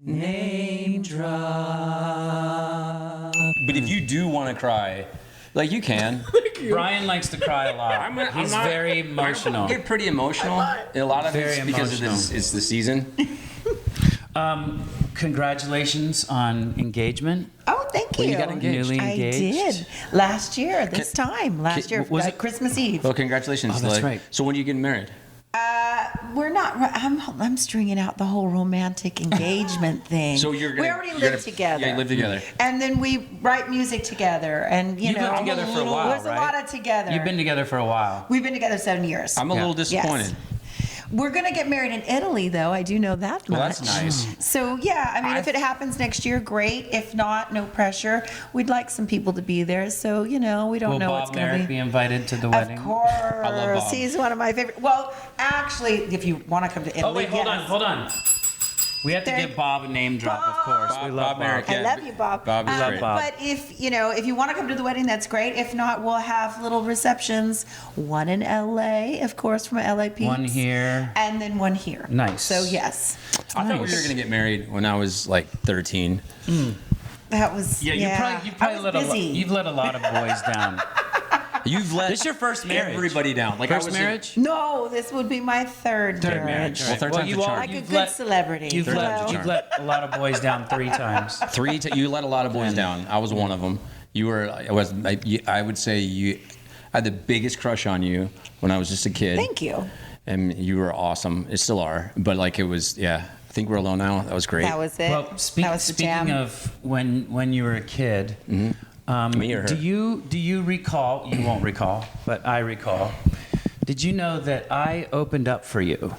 Name drop. But if you do want to cry, like you can. Brian likes to cry a lot. He's very emotional. I get pretty emotional. A lot of Very it's because it's the season. Congratulations on engagement. Oh, thank you. Well, you got engaged. Newly I engaged. did. Last year, this time. Last year, was it Christmas Eve. Well, congratulations. Oh, that's right. So when are you getting married? We're not. I'm stringing out the whole romantic engagement thing. So you're gonna, we already live together. Yeah, you live together. And then we write music together, and You've lived together for a while, there's right? a lot of together. You've been together for a while. We've been together 7 years. I'm a little disappointed. Yes. We're gonna get married in Italy, though. I do know that much. Well, that's nice. So yeah, I mean, if it happens next year, great. If not, no pressure. We'd like some people to be there, so we don't Will know Bob what's gonna Merrick be invited to the wedding? Of course. I love Bob. He's one of my favorite. Well, actually, if you want to come to Italy, Oh wait, hold on. We have to There- give Bob a name drop, of course. We love Bob Merrick. I love you, Bob. Bob is great. Bob. But if you want to come to the wedding, that's great. If not, we'll have little receptions. One in LA, of course, from LA Peeps. One here. And then one here. Nice. So yes, I thought we were going to get married when I was like 13. that was Yeah, you've probably I was let busy. you've let a lot of boys down. You've let This is your first marriage. everybody down. Like First I was marriage? No, this would be my third marriage. Well, third time's you a are charm. Like a You've good let- celebrity. You've Third let, time's a you've charm. let a lot of boys down 3 times. You let a lot of boys down. I was one of them. You were. I would say you. I had the biggest crush on you when I was just a kid. Thank you. And you were awesome. It still are. But like it was. Yeah. I think we're alone now. That was great. That was it. Well, that was the speaking jam. of when you were a kid, Me or her? do you recall? You won't recall, but I recall. Did you know that I opened up for you?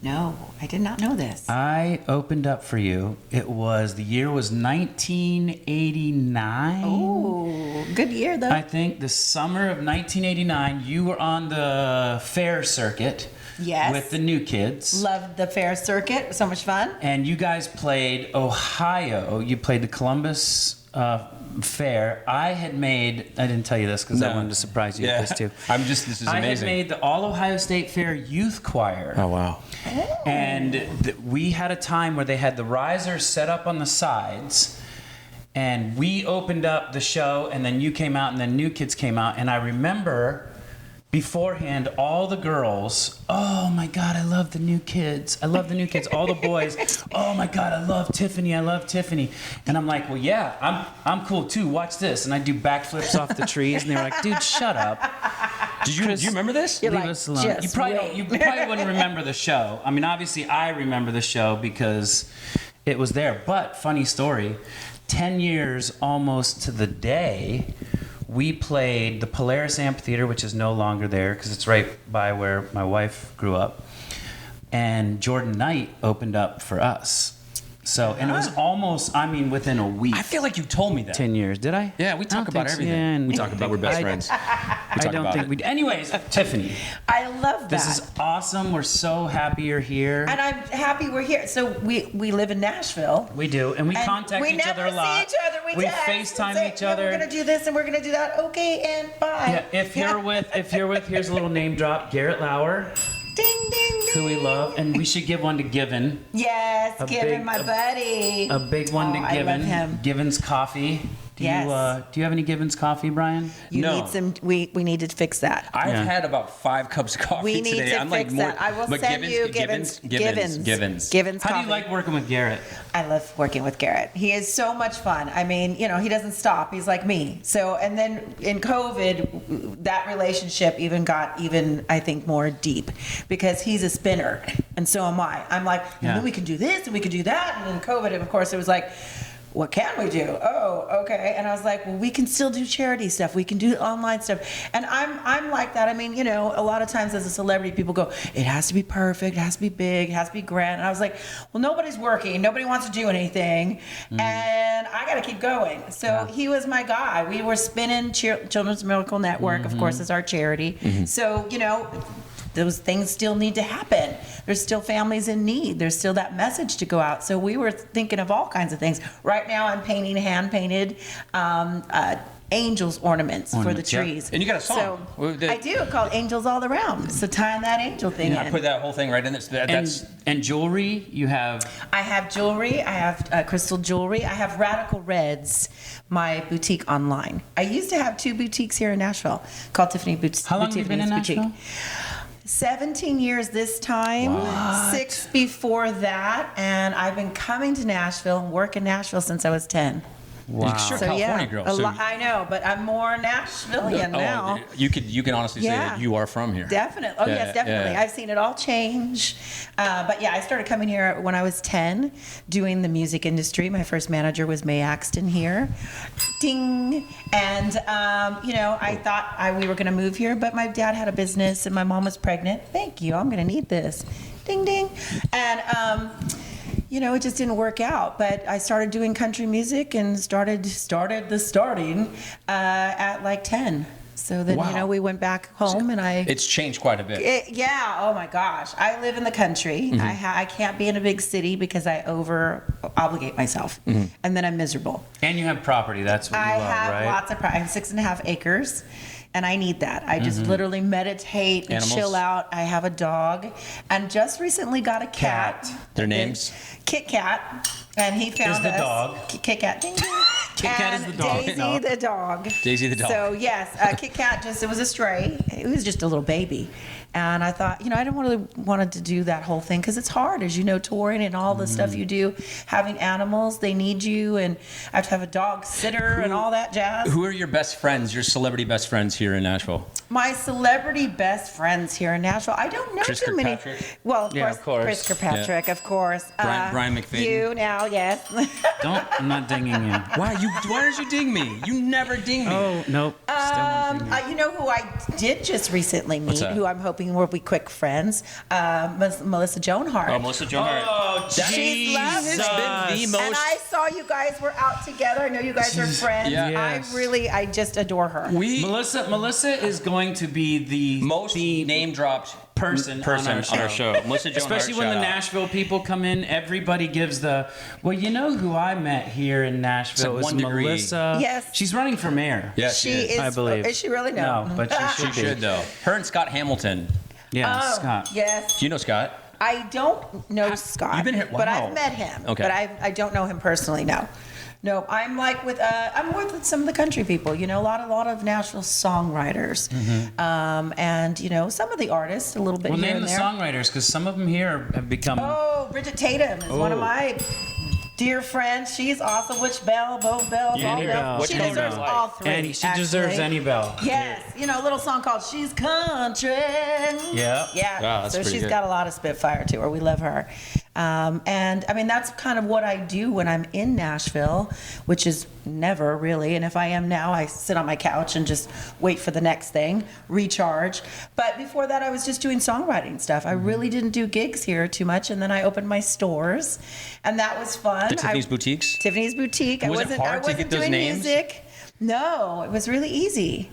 No, I did not know this. I opened up for you. The year was 1989. Oh, good year though. I think the summer of 1989. You were on the fair circuit. Yes. With the new kids. Loved the fair circuit. So much fun. And you guys played Ohio. You played the Columbus Fair. I didn't tell you this because I No. wanted to surprise you Yeah. with this too. This is I had amazing. made the All Ohio State Fair Youth Choir. Oh wow. And we had a time where they had the risers set up on the sides. And we opened up the show, and then you came out, and then new kids came out. And I remember beforehand, all the girls, oh my God, I love the new kids. I love the new kids. All the boys, oh my God, I love Tiffany. I love Tiffany. And I'm like, well, yeah, I'm cool too. Watch this. And I do backflips off the trees. And they were like, dude, shut up. Do you remember this? You're Leave like, us alone. just You probably wait. you probably wouldn't remember the show. I mean, obviously, I remember the show because it was there. But funny story, 10 years almost to the day, we played the Polaris Amphitheater, which is no longer there because it's right by where my wife grew up. And Jordan Knight opened up for us. So, and it was almost, within a week. I feel like you told me that. 10 years, did I? Yeah, we I talk don't about think so. everything. Yeah, and We talk about we're best friends. We I talk don't about think it. we. Anyways, Tiffany, I love that. this is awesome. We're so happy you're here. And I'm happy we're here. So we live in Nashville. We do, and we And contact we each other a never lot. see each other. We text and FaceTime say, each "Yeah, other. we're gonna do this and we're gonna do that. Okay, and bye. Yeah, if you're with, here's a little name drop, Garrett Lauer, Ding, ding, ding. who we love, and we should give one to Given, Yes, A Given, big- my buddy. a big one to Oh, I Given. love him. Given's Coffee. Do Yes. you have any Given's Coffee, Brian? You No. need some. We need to fix that. I've Yeah. had about 5 cups of coffee We need today. to I'm fix like more. that. I will but send you Given's. Givens. Givens How do coffee. you like working with Garrett? I love working with Garrett. He is so much fun. I mean, he doesn't stop. He's like me. So, and then in COVID, that relationship I think, more deep because he's a spinner and so am I. I'm like, Yeah. we can do this and we can do that. And in COVID, of course, it was like, what can we do? Oh, okay. And I was like, well, we can still do charity stuff. We can do online stuff. And I'm like that. I mean, a lot of times as a celebrity, people go, it has to be perfect. It has to be big. It has to be grand. And I was like, well, nobody's working. Nobody wants to do anything. And I got to keep going. So he was my guy. We were spinning Children's Miracle Network, of course, is our charity. So, those things still need to happen. There's still families in need. There's still that message to go out. So we were thinking of all kinds of things. Right now I'm painting hand-painted angels ornaments for the Ornaments, yeah. trees. And you got a song. So I do, called Angels All Around. So tying that angel thing in. I put that whole thing right in there. And jewelry, you have. I have jewelry. I have crystal jewelry. I have Radical Reds, my boutique online. I used to have 2 boutiques here in Nashville called Tiffany Boutique. How long have you been in Nashville? 17 years this time, 6 before that, and I've been coming to Nashville and work in Nashville since I was 10. Wow. You're a California girl. I know, but I'm more Nashvilleian now. You can honestly say that you are from here. Definitely. Oh, yes, definitely. Yeah. I've seen it all change. But yeah, I started coming here when I was 10, doing the music industry. My first manager was May Axton here. Ding. And, I thought we were going to move here, but my dad had a business and my mom was pregnant. Thank you. I'm going to need this. Ding, ding. And, it just didn't work out. But I started doing country music and started at like 10. So then, we went back home and It's changed quite a bit. Oh my gosh. I live in the country. Mm-hmm. I can't be in a big city because I over-obligate myself. Mm-hmm. And then I'm miserable. And you have property. That's what you love, have right? lots of property. I have 6.5 acres. And I need that. I just literally meditate and Animals? chill out. I have a dog. And just recently got a cat. Their names? Kit Kat. And he found Is the us. dog. Kit Kat. Ding, ding. Kit Kat is the dog. Daisy the dog. Daisy the dog. So yes, Kit Kat it was a stray. It was just a little baby. And I thought, I didn't really wanted to do that whole thing because it's hard, as you know, touring and all the stuff you do. Having animals, they need you, and I have to have a dog sitter and all that jazz. Who are your best friends, your celebrity best friends here in Nashville? My celebrity best friends here in Nashville, I don't know Chris too many. Kirkpatrick? Well, Yeah, of course. Chris Kirkpatrick, of course. Brian McFayden? You now, yes. I'm not dinging you. Why did you ding me? You never ding me. Oh, nope. Still not dinging you. You know who I did just recently meet, that? who I'm hoping will be quick friends? Melissa Joan Hart. Oh, Melissa Joan Hart. Oh, She's lovely. It's been the most. And I saw you guys were out together. I know you guys are friends. Yes. I just adore her. Melissa is going to be the most name dropped person on our show. Melissa Joan Especially Hart, when the shout out. Nashville people come in, everybody gives you know who I met here in Nashville? It was 1 degree. Melissa. Yes. She's running for mayor. Yes, She is. I believe. Is she really? No. No, but she She should, though. Her and Scott Hamilton. Yeah, Oh, Scott. yes. Do you know Scott? I don't know Scott. You've been here- but wow. I've met him. Okay. But I don't know him personally. No. No, I'm like I'm with some of the country people. A lot of Nashville songwriters, and some of the artists a little bit Well, here name and the there. songwriters because some of them here have become. Oh, Bridget Tatum is one of Oh. my dear friends. She's awesome. Which bell? Both bells? Yeah, all any bells. bell. She Which one deserves do you all like? three. And she deserves actually. any bell. Yes, a little song called "She's Country." Yeah. Yeah. Wow, that's so pretty she's good. got a lot of spitfire to her. We love her. And I mean, that's kind of what I do when I'm in Nashville, which is never really. And if I am now, I sit on my couch and just wait for the next thing, recharge. But before that, I was just doing songwriting stuff. I really didn't do gigs here too much. And then I opened my stores, and that was fun. The Tiffany's Boutiques? Tiffany's Boutique. Was it hard I to wasn't get those doing names? music. No, it was really easy.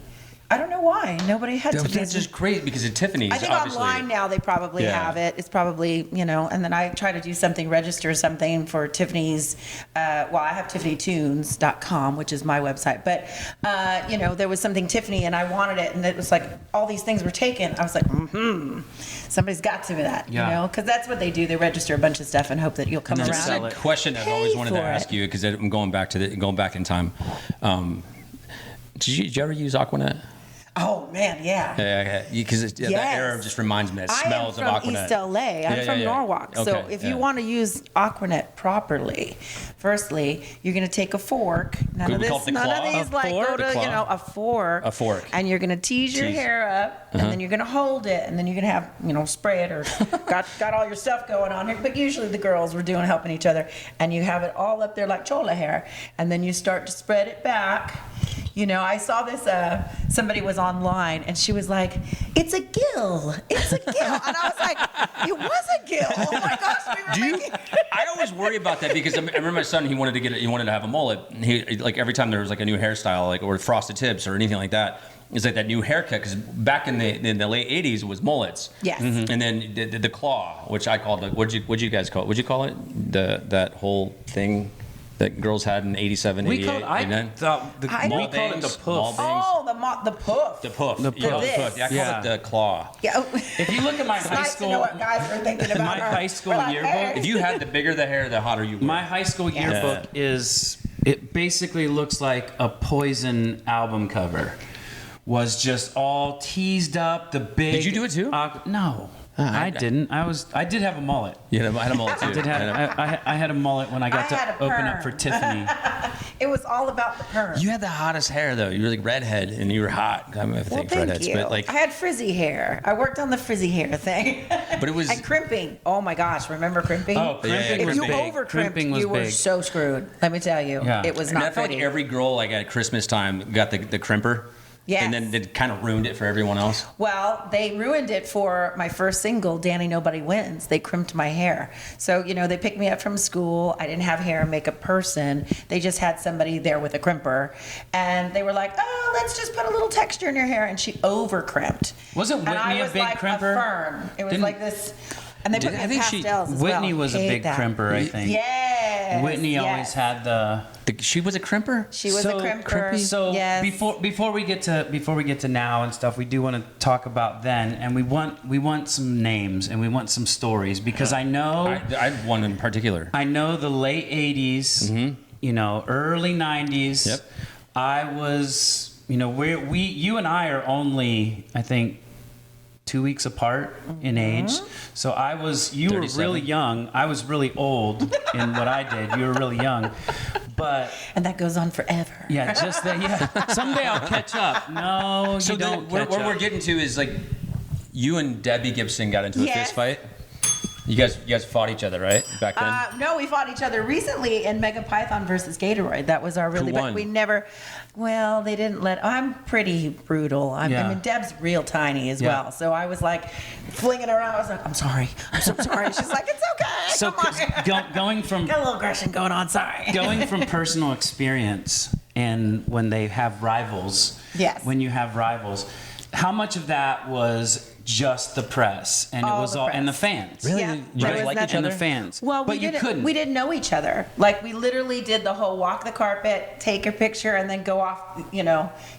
I don't know why. Nobody had That's Tiffany's. just great because at Tiffany's, I think obviously. online now they probably Yeah. have it. It's probably, and then I try to do something, register something for Tiffany's. I have tiffanytunes.com, which is my website. But, there was something Tiffany and I wanted it. And it was like all these things were taken. I was like, somebody's got to do that, Yeah. because that's what they do. They register a bunch of stuff and hope that you'll come And then around. sell and it. Question I've always wanted to for ask it. you because I'm going back in time. Did you ever use Aquanet? Oh, man, yeah. Yeah, because that Yes. era just reminds me. It smells I am of from Aquanet. East LA. I'm from Norwalk. So Okay, if yeah. you want to use Aquanet properly, firstly, you're going to take a fork. None of We call it the none of claw? these A like fork? go to The claw? a fork. A fork. And you're going to tease your Tease. hair up, and then you're going to hold it, and then you're going to have spray it or got all your stuff going on here. But usually the girls were helping each other, and you have it all up there like chola hair, and then you start to spread it back. I saw this, somebody was online and she was like, it's a gill. It's a gill. And I was like, it was a gill. Oh my gosh, we were making. I always worry about that because I remember my son. He wanted to have a mullet. And he like every time there was like a new hairstyle, or frosted tips or anything like that. It's like that new haircut because back in the late '80s it was mullets. Yes. And then the claw, which I called what'd you guys call it? What'd you call it? That whole thing. that girls had in 87, 88, 89? We called it the poof. Oh, the poof. The poof. The Yeah, this. Yeah, I call it the claw. Yeah. If you look at my It's high nice to know school, what guys were thinking about my her. high school We're like, yearbook, hey. If you had the bigger the hair, the hotter you were. my high school yearbook it basically looks like a Poison album cover. Was just all teased up. The big. Did you do it too? No. I didn't. I did have a mullet. Yeah, I had a mullet too. I had a mullet when I got I had to a open perm. up for Tiffany. It was all about the perm. You had the hottest hair though. You were like redhead, and you were hot. I'm a Well, thing for thank redheads, you. but like, I had frizzy hair. I worked on the frizzy hair thing. But it was- And crimping. Oh my gosh, remember crimping? Oh, crimping if was you big. over crimped, Crimping was you were big. so screwed. Let me tell you, Yeah. it was and I not feel pretty. like every girl like at Christmas time got the crimper. Yes. And then it kind of ruined it for everyone else. Well, they ruined it for my first single, Danny Nobody Wins. They crimped my hair. So, they picked me up from school. I didn't have hair and makeup person. They just had somebody there with a crimper. And they were like, oh, let's just put a little texture in your hair. And she over crimped. Wasn't And I Whitney a was big like crimper? A fern. It was Didn't- like this. And they put me I in think pastels as Whitney well. was a Hate big that. crimper, I think. Yes. Whitney always yes. had the. She was a crimper. She was a crimper. crimpy? So yes. before we get to now and stuff, we do want to talk about then, and we want some names and we want some stories because I know I had one in particular. I know the late 80s, early 90s. Yep. I was, you and I are only, I think, 2 weeks apart in age. So you were 37. really young. I was really old in what I did. You were really young. But And that goes on forever. yeah, just that. Yeah, someday I'll catch up. No, So you don't. where catch we're up. getting to is like, you and Debbie Gibson got into a Yes. fist fight. You guys fought each other, right? Back then. No, we fought each other recently in Mega Python versus Gatoroid. That was our really, won? but we never. Well, they didn't let. I'm pretty brutal. I Yeah. mean, Deb's real tiny as Yeah. well. So I was like flinging her around. I was like, I'm sorry. I'm so sorry. She's like, it's okay. So Come on. going from Got a little aggression going on. Sorry. going from personal experience and when they have rivals. Yes. When you have rivals, how much of that was just the press and All it was the all press. and the fans? Really? Yeah, You there guys was like each nothing- And the other? fans. Well, but you couldn't. We didn't know each other. Like we literally did the whole walk the carpet, take a picture, and then go off.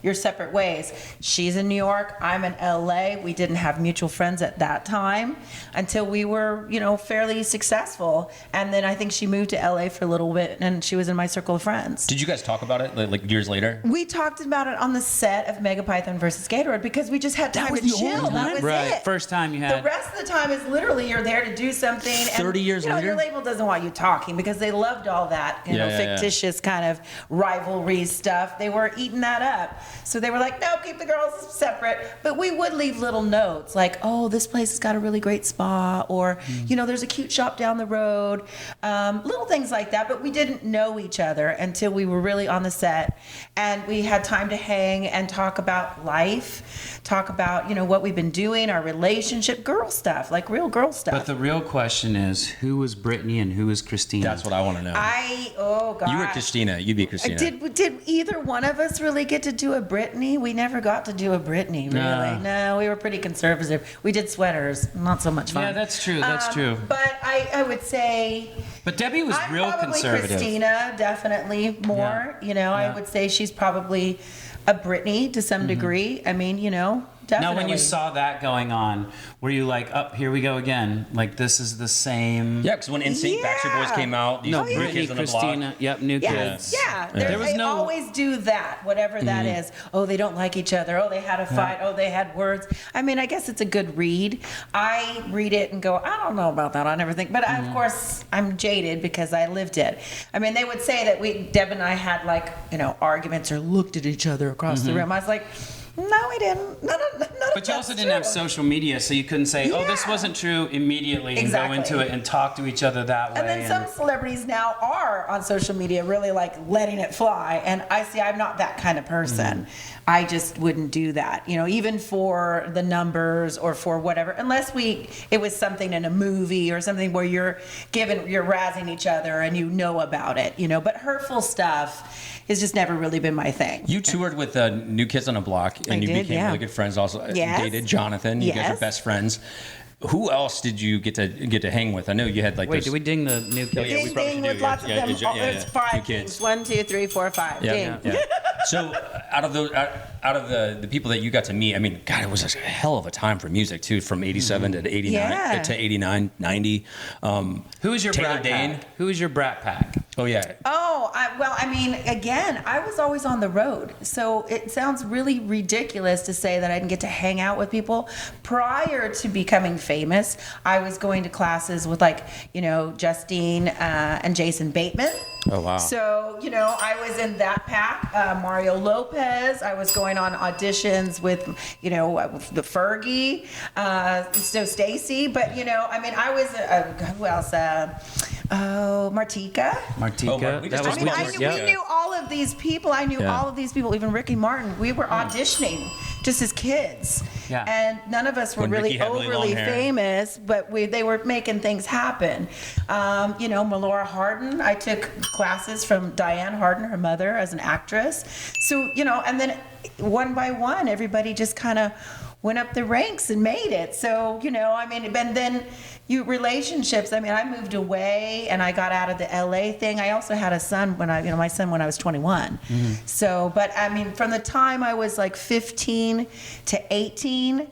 Your separate ways. She's in New York. I'm in LA. We didn't have mutual friends at that time until we were, fairly successful. And then I think she moved to LA for a little bit, and she was in my circle of friends. Did you guys talk about it like years later? We talked about it on the set of Mega Python versus Gatoroid because we just had time was to the only chill. That time? was Right. it. First time you The had. rest of the time is literally you're there to do something. 30 and, years later? Your label doesn't want you talking because they loved all that, Yeah. fictitious kind of rivalry stuff. They were eating that up. So they were like, no, keep the girls separate. But we would leave little notes like, oh, this place has got a really great spa, or, there's a cute shop down the road. Little things like that. But we didn't know each other until we were really on the set. And we had time to hang and talk about life, talk about, what we've been doing, our relationship, girl stuff, like real girl stuff. But the real question is, who was Britney and who was Christina? That's what I want to know. Oh God. You were Christina. You'd be Christina. Did either one of us really get to do a Britney? We never got to do a Britney, really. No. No, we were pretty conservative. We did sweaters, not so much fun. Yeah, that's true. That's true. But I would say But Debbie was I'm real probably conservative. Christina, definitely more. I Yeah. would say she's probably a Britney to some degree. I mean, definitely. Now, when you saw that going on, were you like, "Up, here we go again"? Like this is the same. Yeah, because when Nsync Backstreet Boys Yeah. came out, these No, new Britney, kids on the Christina. block. Yep, new kids. Yeah, There was they no- always do that, whatever that is. Oh, they don't like each other. Oh, they had a fight. Oh, they had words. I mean, I guess it's a good read. I read it and go, I don't know about that. I never think. But of course, I'm jaded because I lived it. I mean, they would say that Deb and I had arguments or looked at each other across the room. I was like, no, we didn't. None of But you also that's didn't have true. social media, so you couldn't say, "Oh, this Yeah. wasn't true" immediately, and Exactly. go into it and talk to each other that way. And then some celebrities now are on social media really like letting it fly. And I'm not that kind of person. I just wouldn't do that, even for the numbers or for whatever, unless it was something in a movie or something where you're razzing each other and about it, But hurtful stuff has just never really been my thing. You toured with New Kids on the Block, and I you did, became yeah. really good friends. Also, Yes. dated Jonathan. You guys Yes. are best friends. who else did you get to hang with? I know you had like. Wait, did we ding the new kid? Yeah, we Ding, probably ding should with do, lots yeah. of them. Yeah, There's 5 New kids. kids. 1, 2, 3, 4, 5. Ding. Yeah. So out of the people that you got to meet, I mean, God, it was a hell of a time for music too, from '87 to '89 Yeah. to '89, '90. Who is your Taylor brat Dane? pack? Who is your brat pack? Oh yeah. Oh, well, I mean, again, I was always on the road. So it sounds really ridiculous to say that I didn't get to hang out with people. Prior to becoming famous, I was going to classes with Justine and Jason Bateman. Oh wow. So, I was in that pack. Mario Lopez. I was going on auditions with, the Fergie, so Stacy. But, I was, who else? Martika. Martika. We That just was I mean, talked we knew all of these people. I knew Yeah. all of these people, even Ricky Martin. We were auditioning just as kids. Yeah. And none of us were When really Ricky had really overly long hair. famous, but they were making things happen. Melora Hardin, I took classes from Diane Hardin, her mother, as an actress. So, and then one by one, everybody just kind of went up the ranks and made it. So, and then relationships. I mean, I moved away and I got out of the LA thing. I also had a son my son when I was 21. Mm-hmm. So, but I mean, from the time I was like 15 to 18,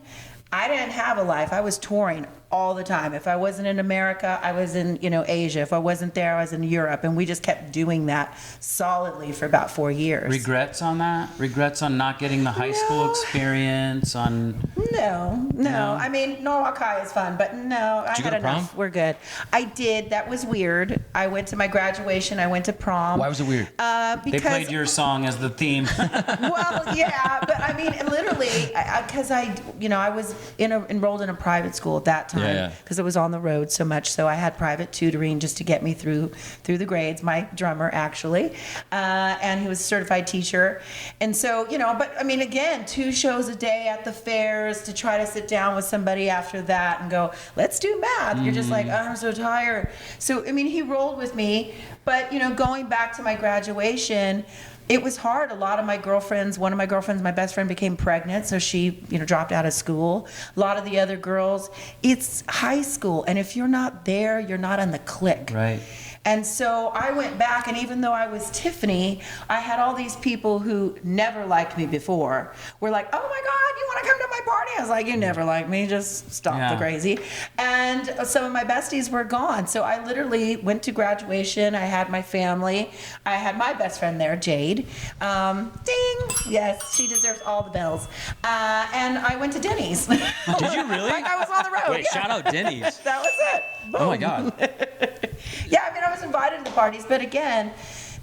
I didn't have a life. I was touring all the time. If I wasn't in America, I was in, Asia. If I wasn't there, I was in Europe. And we just kept doing that solidly for about 4 years. Regrets on that? Regrets on not getting the high school experience? No. I mean, Norwalk High is fun, but no, I you had go to prom? enough. We're good. I did. That was weird. I went to my graduation. I went to prom. Why was it weird? Because They played your song as the theme. well, yeah, but I mean, literally, because I was enrolled in a private school at that time Yeah. because I was on the road so much. So I had private tutoring just to get me through the grades. My drummer, actually, and he was a certified teacher. And so, but I mean, again, 2 shows a day at the fairs to try to sit down with somebody after that and go, let's do math. You're just like, oh, I'm so tired. So, I mean, he rolled with me. But, going back to my graduation, it was hard. A lot of my girlfriends, one of my girlfriends, my best friend, became pregnant, so she, dropped out of school. A lot of the other girls, it's high school, and if you're not there, you're not on the clique. Right. And so I went back, and even though I was Tiffany, I had all these people who never liked me before were like, oh my God, you want to come to my party? I was like, you never liked me, just stop the crazy. And some of my besties were gone. So I literally went to graduation. I had my family. I had my best friend there, Jade. Ding! Yes, she deserves all the bells. And I went to Denny's. Did you really? Like I was on the road. Wait, yeah. shout out Denny's. That was it. Oh my Boom. God. Yeah, I mean, I was invited to the parties, but again,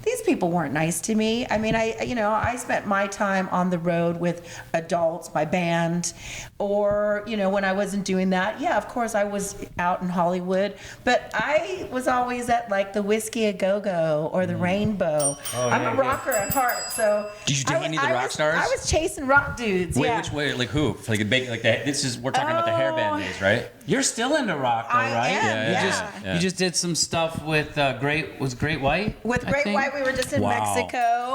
these people weren't nice to me. I mean, I spent my time on the road with adults, my band, or, when I wasn't doing that, yeah, of course I was out in Hollywood, but I was always at like the Whiskey A Go-Go or the Rainbow. I'm a rocker at heart, so. Did you date any of the rock stars? I was chasing rock dudes, Wait, yeah. which way? Like who? Like that. We're talking about the hairband days, right? You're still into rock, though, I right? am, Yeah. You just did some stuff with Great White? With I Great think? White, we were just in Wow. Mexico,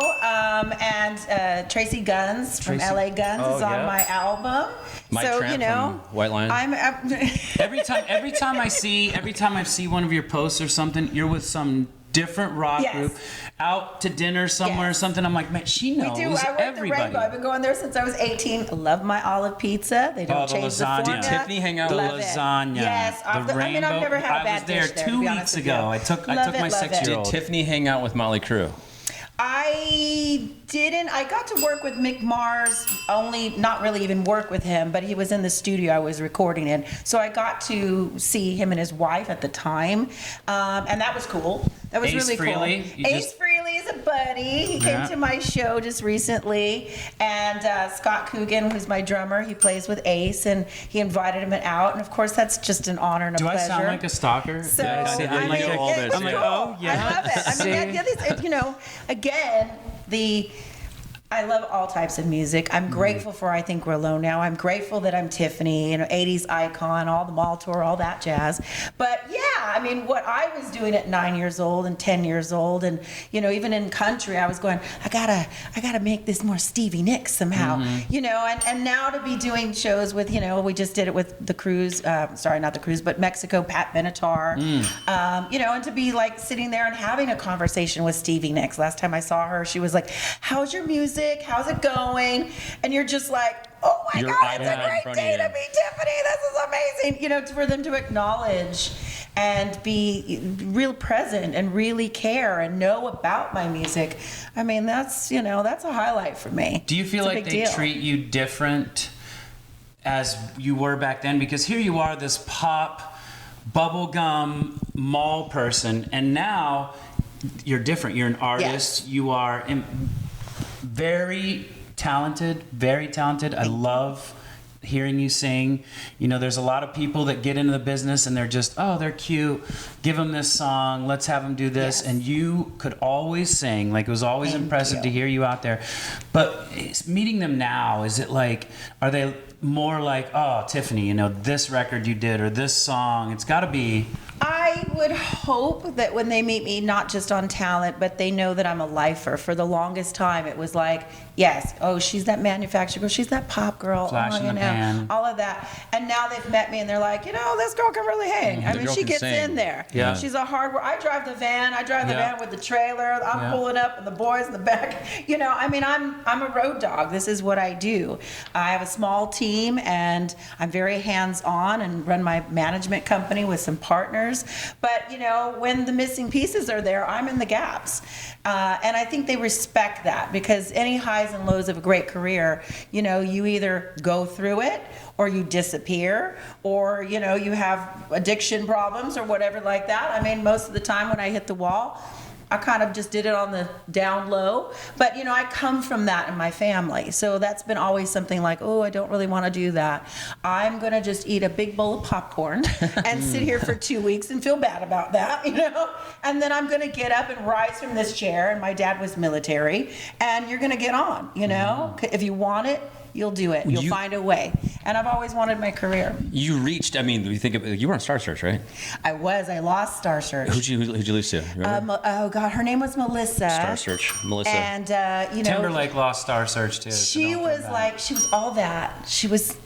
and Tracy Guns from LA Guns is on yeah. my album. Mike so Tramp from White Lion. I'm Every time I see one of your posts or something, you're with some different rock Yes. group out to dinner somewhere or Yes. something. I'm like, man, she knows I work the everybody. Rainbow. I've been going there since I was 18. I love my olive pizza. They don't Oh, the change the lasagna. format. Did Tiffany hang out The with Love it. lasagna. Yes, the I mean, rainbow. I've never had a bad I was there dish there, to 2 be weeks honest with ago. you. I took Love my it, love it. 6-year-old. Did Tiffany hang out with Motley Crue? I didn't. I got to work with Mick Mars, not really even work with him, but he was in the studio I was recording in. So I got to see him and his wife at the time, and that was cool. That was Ace really Frehley, cool. Ace Frehley is a buddy. He came to my show just recently, and Scott Coogan, who's my drummer, he plays with Ace, and he invited him out. And of course, that's just an honor and a Do I pleasure. sound like a stalker? So, Yeah, I you mean, know all it this, was yeah. cool. Oh, yeah. I love it. I mean, See? again, I love all types of music. I'm grateful for I Think We're Alone Now. I'm grateful that I'm Tiffany, 80's icon, all the mall tour, all that jazz. But yeah, I mean, what I was doing at 9 years old and 10 years old, and even in country, I was going, I gotta make this more Stevie Nicks somehow, and now to be doing shows with, we just did it with the cruise, sorry, not the cruise, but Mexico, Pat Benatar, and to be like sitting there and having a conversation with Stevie Nicks. Last time I saw her, she was like, how's your music? How's it going? And you're just like, oh my God, it's a great day to meet Tiffany. This is amazing. For them to acknowledge and be real present and really care and know about my music. I mean, that's a highlight for me. Do you feel like they treat you different as you were back then? Because here you are, this pop, bubblegum mall person, and now you're different. You're an artist. Yes. You are very talented, very talented. I love hearing you sing. There's a lot of people that get into the business and they're just, oh, they're cute. Give them this song. Let's have them do this. Yes. And you could always sing. Like, it was always impressive to hear you out there. But meeting them now, is it like, are they more like, oh, Tiffany, this record you did or this song? It's got to be. I would hope that when they meet me, not just on talent, but they know that I'm a lifer. For the longest time, it was like, yes, oh, she's that manufacturer girl, she's that pop girl, flash in the pan, all of that. And now they've met me and they're like, this girl can really hang. I mean, she gets in there. Yeah. She's a hard worker. I drive the van. Van with the trailer. I'm pulling up and the boys in the back. I mean, I'm a road dog. This is what I do. I have a small team and I'm very hands-on and run my management company with some partners. But, when the missing pieces are there, I'm in the gaps. And I think they respect that, because any highs and lows of a great career, you either go through it or you disappear, or, you have addiction problems or whatever like that. I mean, most of the time when I hit the wall, I kind of just did it on the down low. But, I come from that in my family. So that's been always something like, oh, I don't really want to do that. I'm going to just eat a big bowl of popcorn and sit here for 2 weeks and feel bad about that, And then I'm going to get up and rise from this chair. And my dad was military. And you're going to get on, If you want it, you'll do it. You'll find a way. And I've always wanted my career. You reached, you were on Star Search, right? I I lost Star Search. Who'd you lose to? Oh God, her name was Melissa. Star Search, Melissa. And, Timberlake lost Star Search too. She was all that. She was,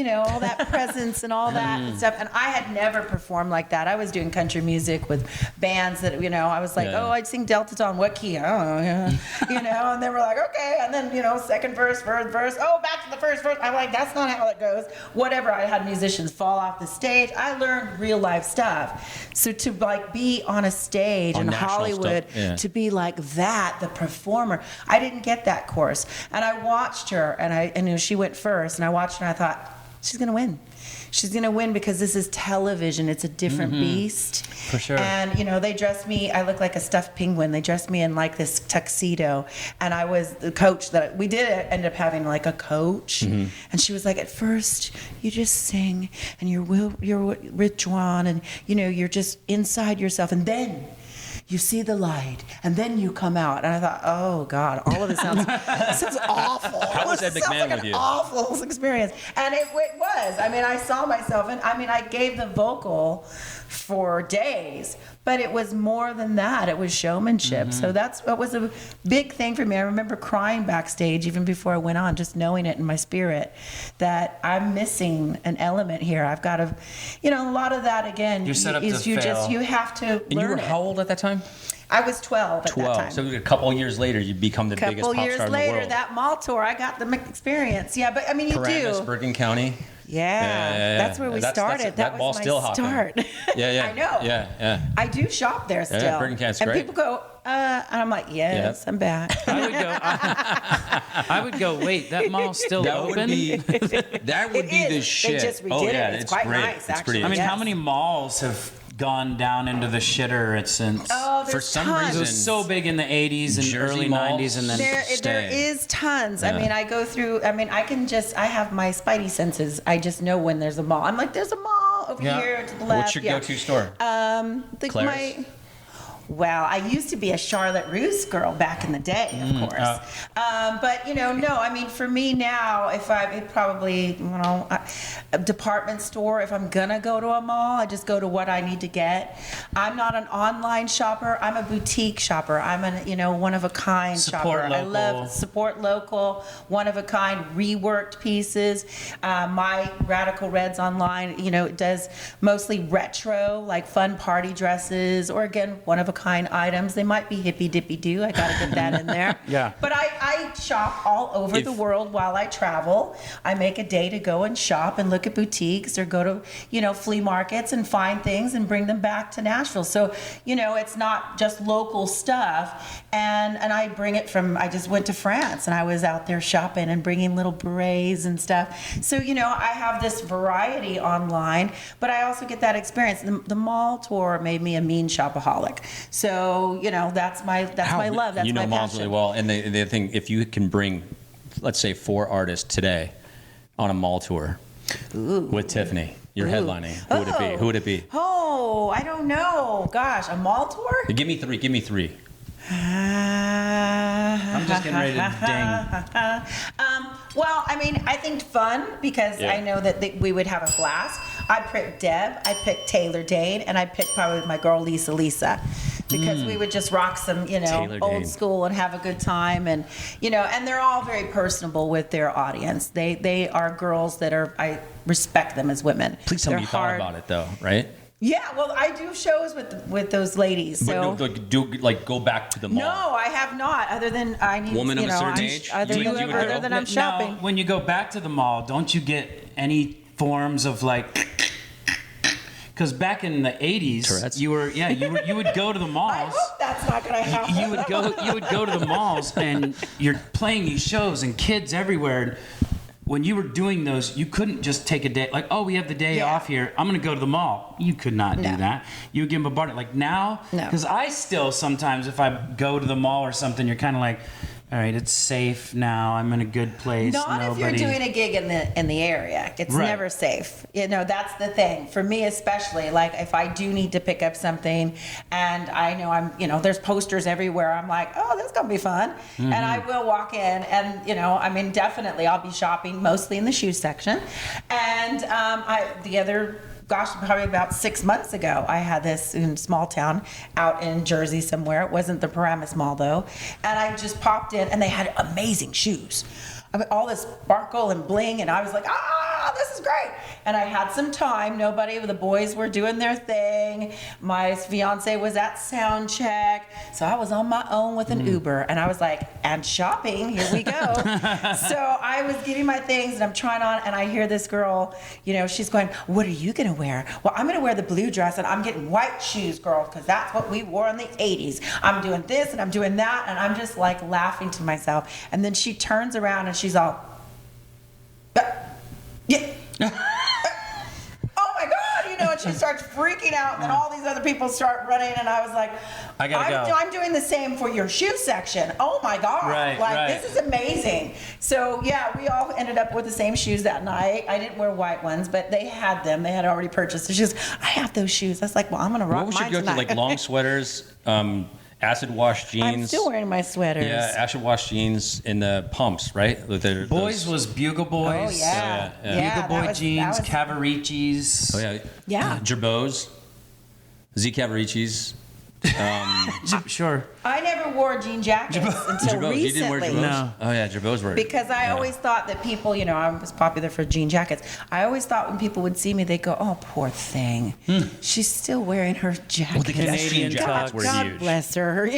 all that presence and all that and stuff. And I had never performed like that. I was doing country music with bands that, I was like, I'd sing Delta Tone, what key? I don't know, and they were like, okay. And then, second verse, third verse, back to the first verse. I'm like, that's not how it goes. Whatever. I had musicians fall off the stage. I learned real life stuff. So to be on a stage in Hollywood, to be like that, the performer, I didn't get that course. And I watched her, and I knew she went first, and I watched her and I thought, she's going to win. She's going to win because this is television. It's a different beast. For sure. And, they dressed me, I look like a stuffed penguin. They dressed me in like this tuxedo. And I was the coach that we did end up having like a coach. Mm-hmm. And she was like, at first, you just sing and you're withdrawn and, you're just inside yourself. And then you see the light, and then you come out. And I thought, oh, God, all of this sounds awful. How was Ed McMahon with you? Awful experience. And it was. I mean, I saw myself, and I gave the vocal for days, but it was more than that. It was showmanship. Mm-hmm. So that's what was a big thing for me. I remember crying backstage even before I went on, just knowing it in my spirit that I'm missing an element here. I've got to, a lot of that again. You're set up to fail. You have to learn. And you were it. How old at that time? I was 12 at that time. So a couple years later, you become the biggest pop star in the world. Couple years later, that mall tour, I got the experience. Yeah, but you Paramus, do. Bergen County. Yeah, that's where we started. That was my still start. Yeah. I know. Yeah. I do shop there still. Yeah, Bergen County's and great. people go, and I'm like, yes, I'm back. I would go, wait, that mall's still open? That would be the shit. They just redid it. It's quite great. nice, actually. How many malls have gone down into the shitter since? Oh, there's for some tons. reason, it was so big in the 80s and early malls. 90s, and then there is tons. Yeah. I go through. I have my spidey senses. I just know when there's a mall. I'm like, there's a mall over here to the left. What's your go-to store? Claire's? Well, I used to be a Charlotte Russe girl back in the day, of course. But, no, I mean, for me now, a department store, if I'm going to go to a mall, I just go to what I need to get. I'm not an online shopper. I'm a boutique shopper. I'm one-of-a-kind shopper. Local. I love support local, one-of-a-kind, reworked pieces. My Radical Reds online, it does mostly retro, like fun party dresses, or again, one-of-a-kind items. They might be hippy-dippy-doo. I got to get that in there. Yeah. But I shop all over the world while I travel. I make a day to go and shop and look at boutiques or go to, flea markets and find things and bring them back to Nashville. So, it's not just local stuff. And I bring it I just went to France and I was out there shopping and bringing little berets and stuff. So, I have this variety online, but I also get that experience. The mall tour made me a mean shopaholic. So, that's my love. That's my malls passion. really well. And the thing, if you can bring, let's say, 4 artists today on a mall tour with Tiffany, you're headlining. Who would it be? Oh, I don't know. Gosh, a mall tour? Give me 3. I'm just getting ready to ding. Well, I mean, I think fun because I know that we would have a blast. I picked Deb, I picked Taylor Dane, and I picked probably my girl Lisa. Because we would just rock some, old school and have a good time. And, and they're all very personable with their audience. They are girls that I respect them as women. Please tell me you thought about it, though, right? Yeah, well, I do shows with those ladies. So. But go back to the mall. No, I have not. Other than I need, woman of a certain age. Other than I'm shopping. Now, when you go back to the mall, don't you get any forms of because back in the 80s, Tourette's? you would go to the malls. I hope that's not going to happen. You would go to the malls and you're playing these shows and kids everywhere. When you were doing those, you couldn't just take a day, we have the day off here. I'm going to go to the mall. You could not do that. You would get bombarded. Now, because I still sometimes, if I go to the mall or something, you're kind of like, all right, it's safe now. I'm in a good place. Not if you're doing a gig in the area. It's never safe. That's the thing. For me especially, if I do need to pick up something and I know I'm, there's posters everywhere, I'm like, oh, that's going to be fun. Mm-hmm. And I will walk in and, definitely I'll be shopping mostly in the shoe section. And probably about 6 months ago, I had this in small town out in Jersey somewhere. It wasn't the Paramus Mall though. And I just popped in and they had amazing shoes. I mean, all this sparkle and bling, and I was like, this is great. And I had some time. The boys were doing their thing. My fiance was at sound check. So I was on my own with an Uber. And I was like, and shopping, here we go. So I was getting my things and I'm trying on, and I hear this girl, she's going, what are you going to wear? Well, I'm going to wear the blue dress and I'm getting white shoes, girl, because that's what we wore in the 80s. I'm doing this and I'm doing that. And I'm just laughing to myself. And then she turns around and she's all, yeah. Oh my God, and she starts freaking out, and then all these other people start running, and I was like, I gotta go. I'm doing the same for your shoe section. Oh my God. Right. This is amazing. So yeah, we all ended up with the same shoes that night. I didn't wear white ones, but they had them. They had already purchased the shoes. I have those shoes. I was like, well, I'm going to rock mine tonight. What was your go-to, long sweaters, acid wash jeans? I'm still wearing my sweaters. Yeah, acid wash jeans and the pumps, right? Boys was Bugle Boys. Oh, yeah. Bugle Boy jeans, Cavaricis. Oh, yeah. Yeah. Gerbeaus. Z Cavaricis. Sure. I never wore jean jackets until recently. You didn't wear Gerbeaus? No. Oh, yeah, Gerbeaus were. Because I always thought that people, I was popular for jean jackets. I always thought when people would see me, they'd go, oh, poor thing. She's still wearing her jacket. Well, the Canadian jackets were God huge. bless her,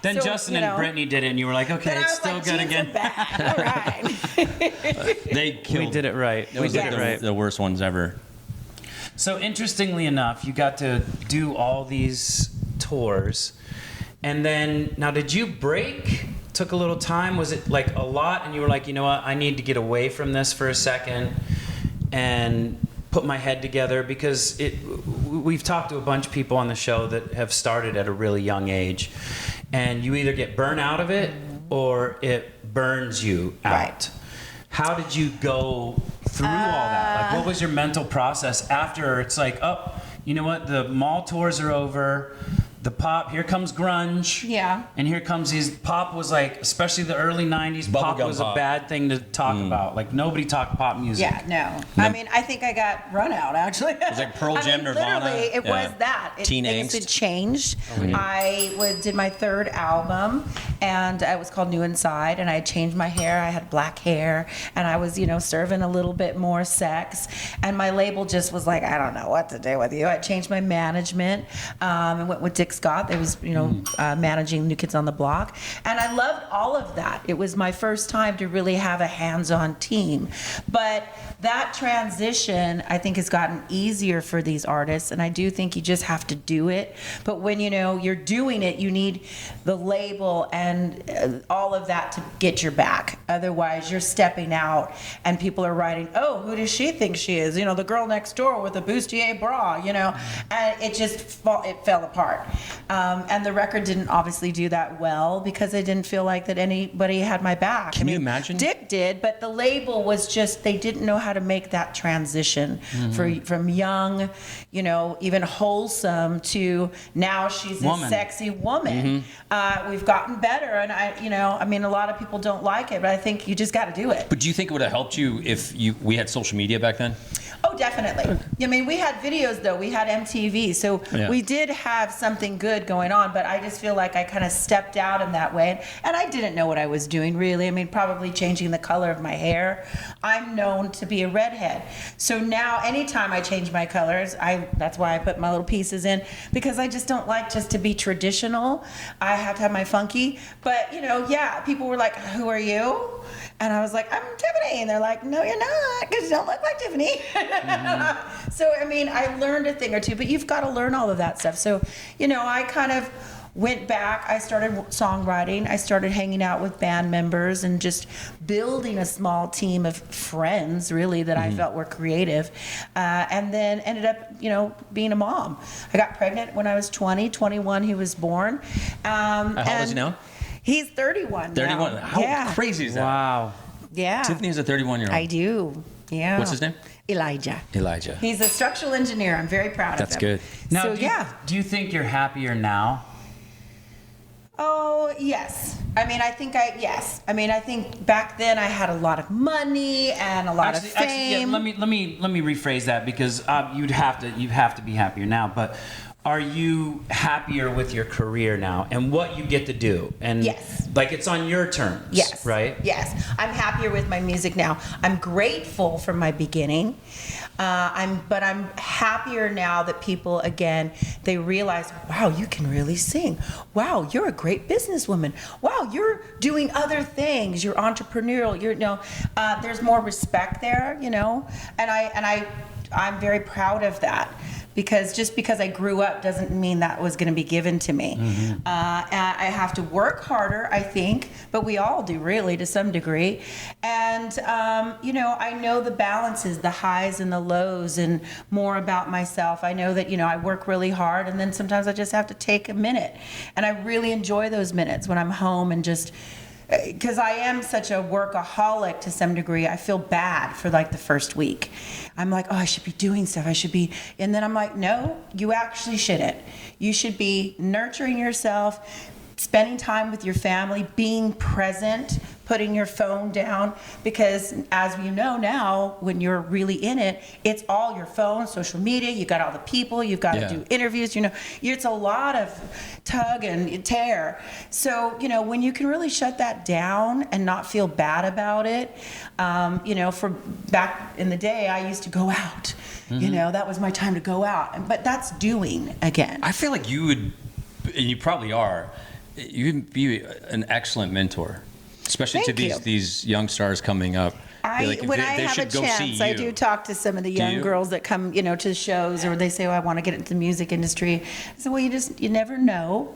Then So, Justin and Britney did it, and you were like, okay, it's still good again. All right. They killed. We did it right. It was the worst ones ever. So interestingly enough, you got to do all these tours, and then now did you break? Took a little time. Was it a lot? And you were like, you know what? I need to get away from this for a second and put my head together, because we've talked to a bunch of people on the show that have started at a really young age, and you either get burnt out of it or it burns you out. Right. How did you go through all that? What was your mental process after it's like, oh, you know what? The mall tours are over. the pop, here comes grunge. Yeah. And here comes these, pop was like, especially the early 90s, pop Bubblegum was pop. a bad thing to talk about. Like, nobody talked pop music. Yeah, no. I mean, I think I got run out, actually. It was like Pearl Jam, Nirvana. Literally, it was that. Teen Things angst. had changed. Did my third album, and it was called New Inside, and I had changed my hair. I had black hair, and I was, serving a little bit more sex. And my label just was like, I don't know what to do with you. I changed my management and went with Dick Scott. There was, managing New Kids on the Block. And I loved all of that. It was my first time to really have a hands-on team. But that transition, I think, has gotten easier for these artists. And I do think you just have to do it. But when, you're doing it, you need the label and all of that to get your back. Otherwise, you're stepping out and people are writing, oh, who does she think she is? The girl next door with a bustier bra, and it just fell apart. And the record didn't obviously do that well because I didn't feel like that anybody had my back. Can you imagine? Dick did, but the label was just, they didn't know how to make that transition from young, even wholesome to now she's a sexy woman. We've gotten better, and a lot of people don't like it, but I think you just got to do it. But do you think it would have helped you if we had social media back then? Oh, definitely. We had videos, though. We had MTV, so we did have something good going on, but I just feel like I kind of stepped out in that way, and I didn't know what I was doing, really. Probably changing the color of my hair. I'm known to be a redhead, so now anytime I change my colors, that's why I put my little pieces in, because I just don't like just to be traditional. I have to have my funky, but, people were like, who are you? And I was like, I'm Tiffany. And they're like, no, you're not, because you don't look like Tiffany. So, I learned a thing or two, but you've got to learn all of that stuff. So, I kind of went back. I started songwriting. I started hanging out with band members and just building a small team of friends, really, that I felt were creative. And then ended up, being a mom. I got pregnant when I was 21, he was born. How old is he now? He's 31 now. 31. How crazy is that? Wow. Yeah. Tiffany's a 31-year-old. I do. Yeah. What's his name? Elijah. He's a structural engineer. I'm very proud of him. That's good. Now, So, do you think you're happier now? Oh, yes. Yes. I think back then I had a lot of money and a lot of fame. Let me rephrase that, because you'd have to be happier now. But are you happier with your career now and what you get to do? And yes. Like, it's on your terms. Yes. Right? Yes. I'm happier with my music now. I'm grateful for my beginning. But I'm happier now that people, again, they realize, wow, you can really sing. Wow, you're a great businesswoman. Wow, you're doing other things. You're entrepreneurial. There's more respect there, and I'm very proud of that. Because just because I grew up doesn't mean that was going to be given to me. I have to work harder, I think, but we all do, really, to some degree. And, I know the balances, the highs and the lows, and more about myself. I know that, I work really hard, and then sometimes I just have to take a minute. And I really enjoy those minutes when I'm home and just... because I am such a workaholic to some degree, I feel bad for like the first week. I'm like, oh, I should be doing stuff. And then I'm like, no, you actually shouldn't. You should be nurturing yourself, spending time with your family, being present, putting your phone down, because as you know now, when you're really in it, it's all your phone, social media, you got all the people, you've got to do interviews, it's a lot of tug and tear. So, when you can really shut that down and not feel bad about it, for back in the day, I used to go out, that was my time to go out, but that's doing again. I feel like you would, and you probably are, you'd be an excellent mentor. Especially Thank to these young stars coming up. When I have a chance, I do talk to some of the young girls that come, to the shows, or they say, oh, I want to get into the music industry. I said, well, you never know,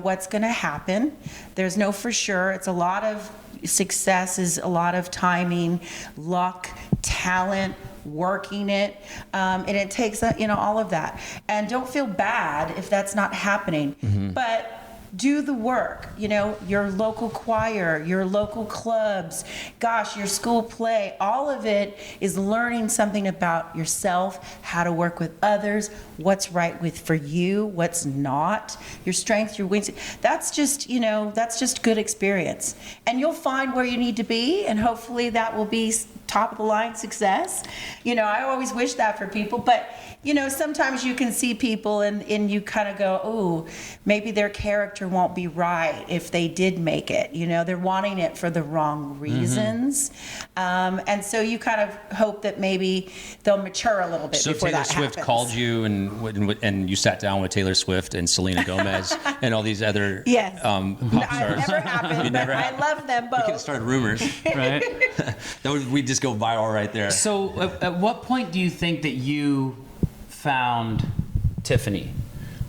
what's going to happen. There's no for sure. It's a lot of success is a lot of timing, luck, talent, working it, and it takes all of that. And don't feel bad if that's not happening. But do the work. You know, your local choir, your local clubs, gosh, your school play, all of it is learning something about yourself, how to work with others, what's right for you, what's not, your strengths, your weaknesses. That's just, you know, that's just good experience. And you'll find where you need to be, and hopefully that will be top of the line success. You know, I always wish that for people, but you know, sometimes you can see people and you kind of go, oh, maybe their character won't be right if they did make it. You know, they're wanting it for the wrong reasons. And so you kind of hope that maybe they'll mature a little bit before that happens. So Taylor Swift called you and you sat down with Taylor Swift and Selena Gomez and all these other yes. Pop stars. Never happened, but I love them both. We could have started rumors. Right? We'd just go viral right there. So at what point do you think that you found Tiffany?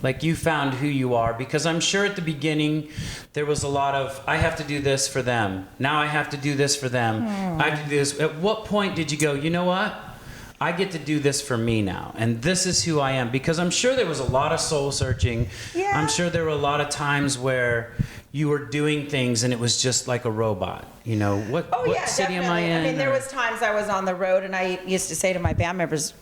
Like, you found who you are? Because I'm sure at the beginning there was a lot of, I have to do this for them. Now I have to do this for them. I have to do this. At what point did you go, you know what? I get to do this for me now. And this is who I am. Because I'm sure there was a lot of soul searching. Yeah. I'm sure there were a lot of times where you were doing things and it was just like a robot. You know, what city am I in? I mean, there was times I was on the road and I used to say to my band members,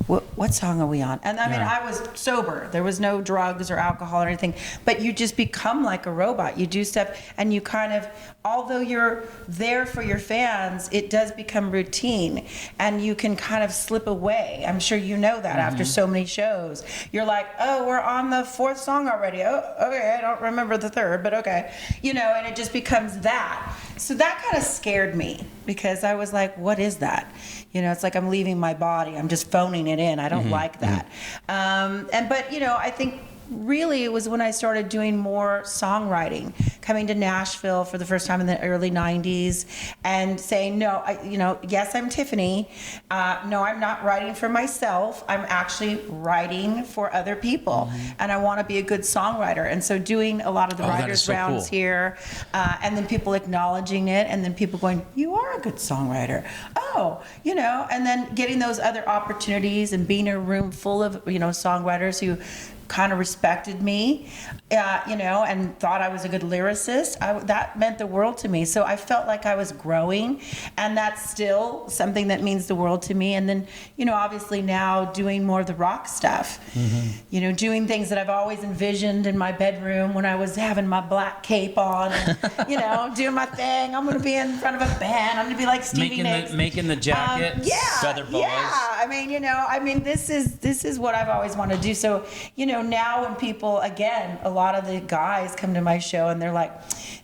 what song are we on? And I mean, I was sober. There was no drugs or alcohol or anything. But you just become like a robot. You do stuff, and you kind of, although you're there for your fans, it does become routine, and you can kind of slip away. I'm sure you know that after so many shows. You're like, oh, we're on the 4th song already. Oh, okay, I don't remember the 3rd, but okay. You know, and it just becomes that. So that kind of scared me, because I was like, what is that? You know, it's like I'm leaving my body. I'm just phoning it in. I don't like that. But, you know, I think really it was when I started doing more songwriting, coming to Nashville for the first time in the early 90s and saying, no, yes, I'm Tiffany. No, I'm not writing for myself. I'm actually writing for other people. And I want to be a good songwriter. And so doing a lot of the writers' rounds here, and then people acknowledging it, and then people going, you are a good songwriter. Oh, you know, and then getting those other opportunities and being in a room full of, you know, songwriters who kind of respected me, you know, and thought I was a good lyricist. That meant the world to me. So I felt like I was growing, and that's still something that means the world to me. And then, you know, obviously now doing more of the rock stuff, you know, doing things that I've always envisioned in my bedroom when I was having my black cape on, and, you know, doing my thing. I'm going to be in front of a band. I'm going to be like Stevie Nicks. Making the jackets, feather boas. Yeah, I mean, you know, this is what I've always wanted to do. So, you know, now when people, again, a lot of the guys come to my show and they're like,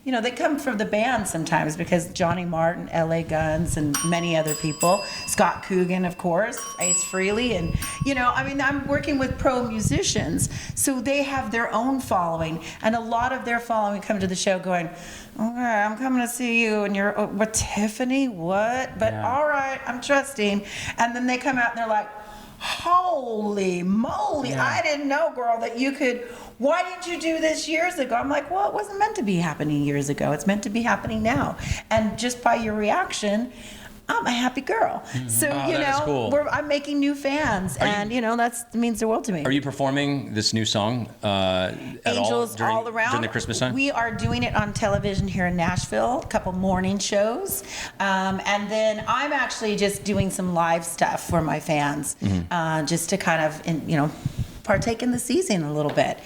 you know, they come from the band sometimes, because Johnny Martin, LA Guns, and many other people, Scott Coogan, of course, Ace Frehley, and, you know, I mean, I'm working with pro musicians, so they have their own following, and a lot of their following come to the show going, okay, I'm coming to see you, and you're, what, Tiffany, what? But all right, I'm trusting. And then they come out and they're like, holy moly, I didn't know, girl, that you could, why didn't you do this years ago? I'm like, well, it wasn't meant to be happening years ago. It's meant to be happening now. And just by your reaction, I'm a happy girl. So, you know, cool. I'm making new fans, and, you know, that means the world to me. Are you performing this new song at Angels all around during the Christmas time? We are doing it on television here in Nashville, a couple morning shows, and then I'm actually just doing some live stuff for my fans, just to kind of, you know, partake in the season a little bit,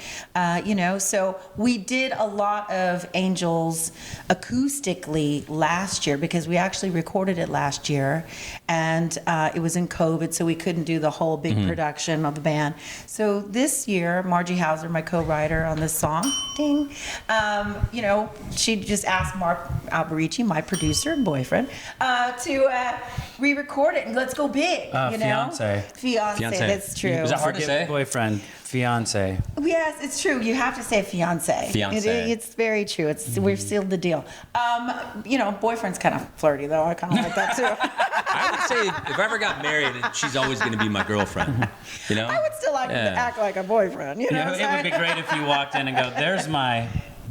you know. So we did a lot of Angels acoustically last year, because we actually recorded it last year, and it was in COVID, so we couldn't do the whole big production of the band. So this year, Margie Hauser, my co-writer on this song, ding, you know, she just asked Mark Alberici, my producer and boyfriend, to re-record it and let's go big. You know, fiance. That's true. Is that hard to say? Boyfriend. Fiance. Yes, it's true. You have to say fiance. It's very true. We've sealed the deal. You know, boyfriend's kind of flirty though. I kind of like that too. I would say if I ever got married, she's always going to be my girlfriend. You know, I would still like to act like a boyfriend. You know, it would be great if you walked in and go, "There's my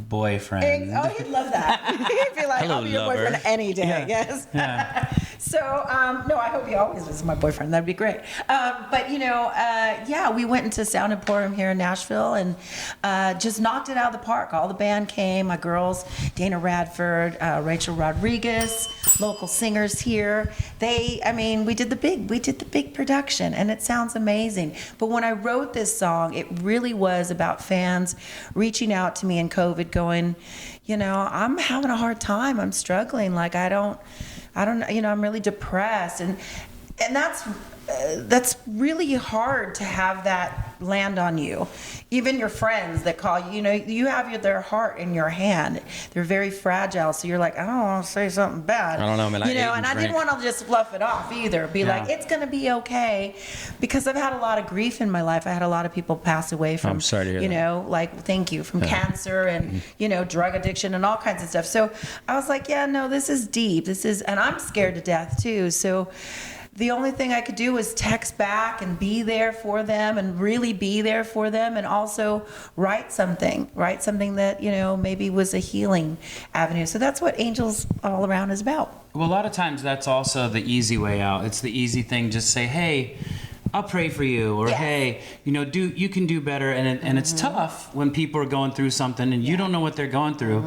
boyfriend." Oh, he'd love that. He'd be like, Hello, "I'll be your lover." boyfriend any day." Yes. So, no, I hope he always is my boyfriend. That'd be great. But, yeah, we went into Sound Emporium here in Nashville and just knocked it out of the park. All the band came, my girls, Dana Radford, Rachel Rodriguez, local singers here. We did the big production, and it sounds amazing. But when I wrote this song, it really was about fans reaching out to me in COVID going, I'm having a hard time. I'm struggling. Like, I don't, I'm really depressed. And that's really hard to have that land on you. Even your friends that call you, you have their heart in your hand. They're very fragile. So you're like, I don't want to say something bad. I don't know, man. I didn't want to just fluff it off either. Be like, it's going to be okay. Because I've had a lot of grief in my life. I had a lot of people pass away from, I'm sorry to hear that. thank you, from cancer and, drug addiction and all kinds of stuff. So I was like, this is deep. And I'm scared to death too. So the only thing I could do was text back and be there for them and really be there for them, and also write something that, maybe was a healing avenue. So that's what Angels All Around is about. Well, a lot of times that's also the easy way out. It's the easy thing. Just say, hey, I'll pray for you, or hey, you can do better. And it's tough when people are going through something and you don't know what they're going through,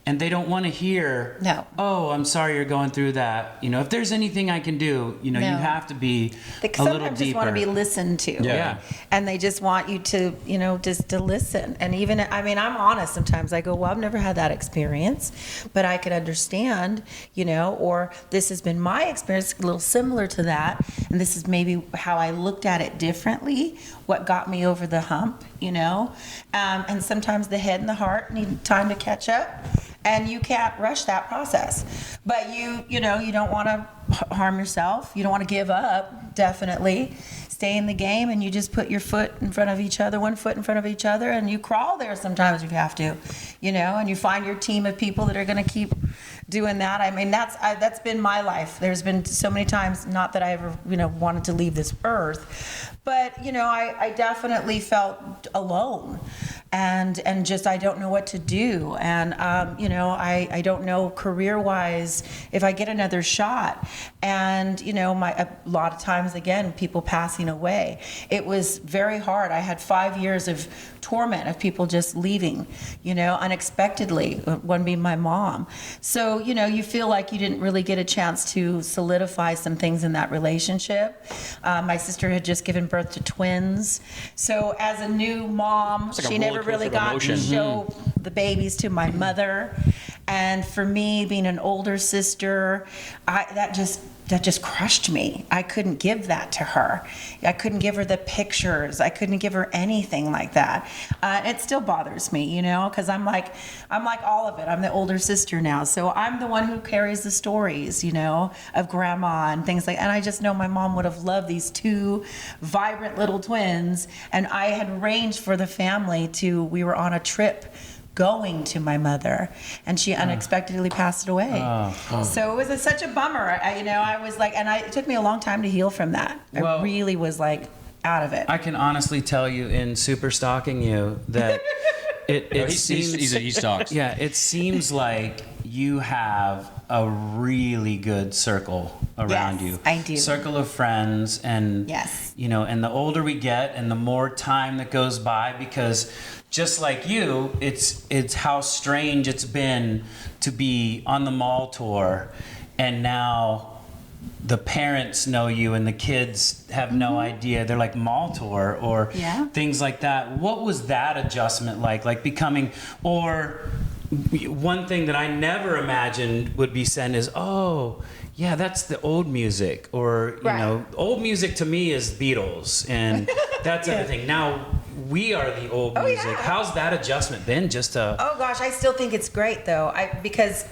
and they don't want to hear, oh, I'm sorry you're going through that. If there's anything I can do, you have to be a little deeper. Sometimes just want to be listened to. Yeah. And they just want you to, just to listen. And even, I'm honest sometimes. I go, well, I've never had that experience, but I could understand, or this has been my experience, a little similar to that. And this is maybe how I looked at it differently, what got me over the hump, and sometimes the head and the heart need time to catch up, and you can't rush that process. But you don't want to harm yourself. You don't want to give up, definitely. Stay in the game, and you just put your foot in front of each other, one foot in front of each other, and you crawl there sometimes if you have to, and you find your team of people that are going to keep doing that. That's been my life. There's been so many times, not that I ever, wanted to leave this earth, but, I definitely felt alone. And just, I don't know what to do. And, I don't know career-wise if I get another shot. And, a lot of times, again, people passing away. It was very hard. I had 5 years of torment of people just leaving, unexpectedly, one being my mom. So, you feel like you didn't really get a chance to solidify some things in that relationship. My sister had just given birth to twins. So as a new mom, she never really got to show the babies to my mother. And for me, being an older sister, that just crushed me. I couldn't give that to her. I couldn't give her the pictures. I couldn't give her anything like that. It still bothers me, because I'm like all of it. I'm the older sister now, so I'm the one who carries the stories, of grandma and things like. And I just know my mom would have loved these two vibrant little twins, and I had arranged for the family we were on a trip going to my mother, and she unexpectedly passed away. So it was such a bummer. I was like, and it took me a long time to heal from that. I really was like out of it. I can honestly tell you, in super stalking you, that it seems he stalks. Yeah, it seems like you have a really good circle around you. I do. Circle of friends, and yes, and the older we get, and the more time that goes by, because just like you, it's how strange it's been to be on the mall tour, and now the parents know you and the kids have no idea. They're like, mall tour or things like that. What was that adjustment like? Like becoming, or one thing that I never imagined would be said is, oh, yeah, that's the old music. Or, old music to me is Beatles, and that's everything. Now, we are the old music. Yeah. How's that adjustment been? Oh gosh, I still think it's great though. Because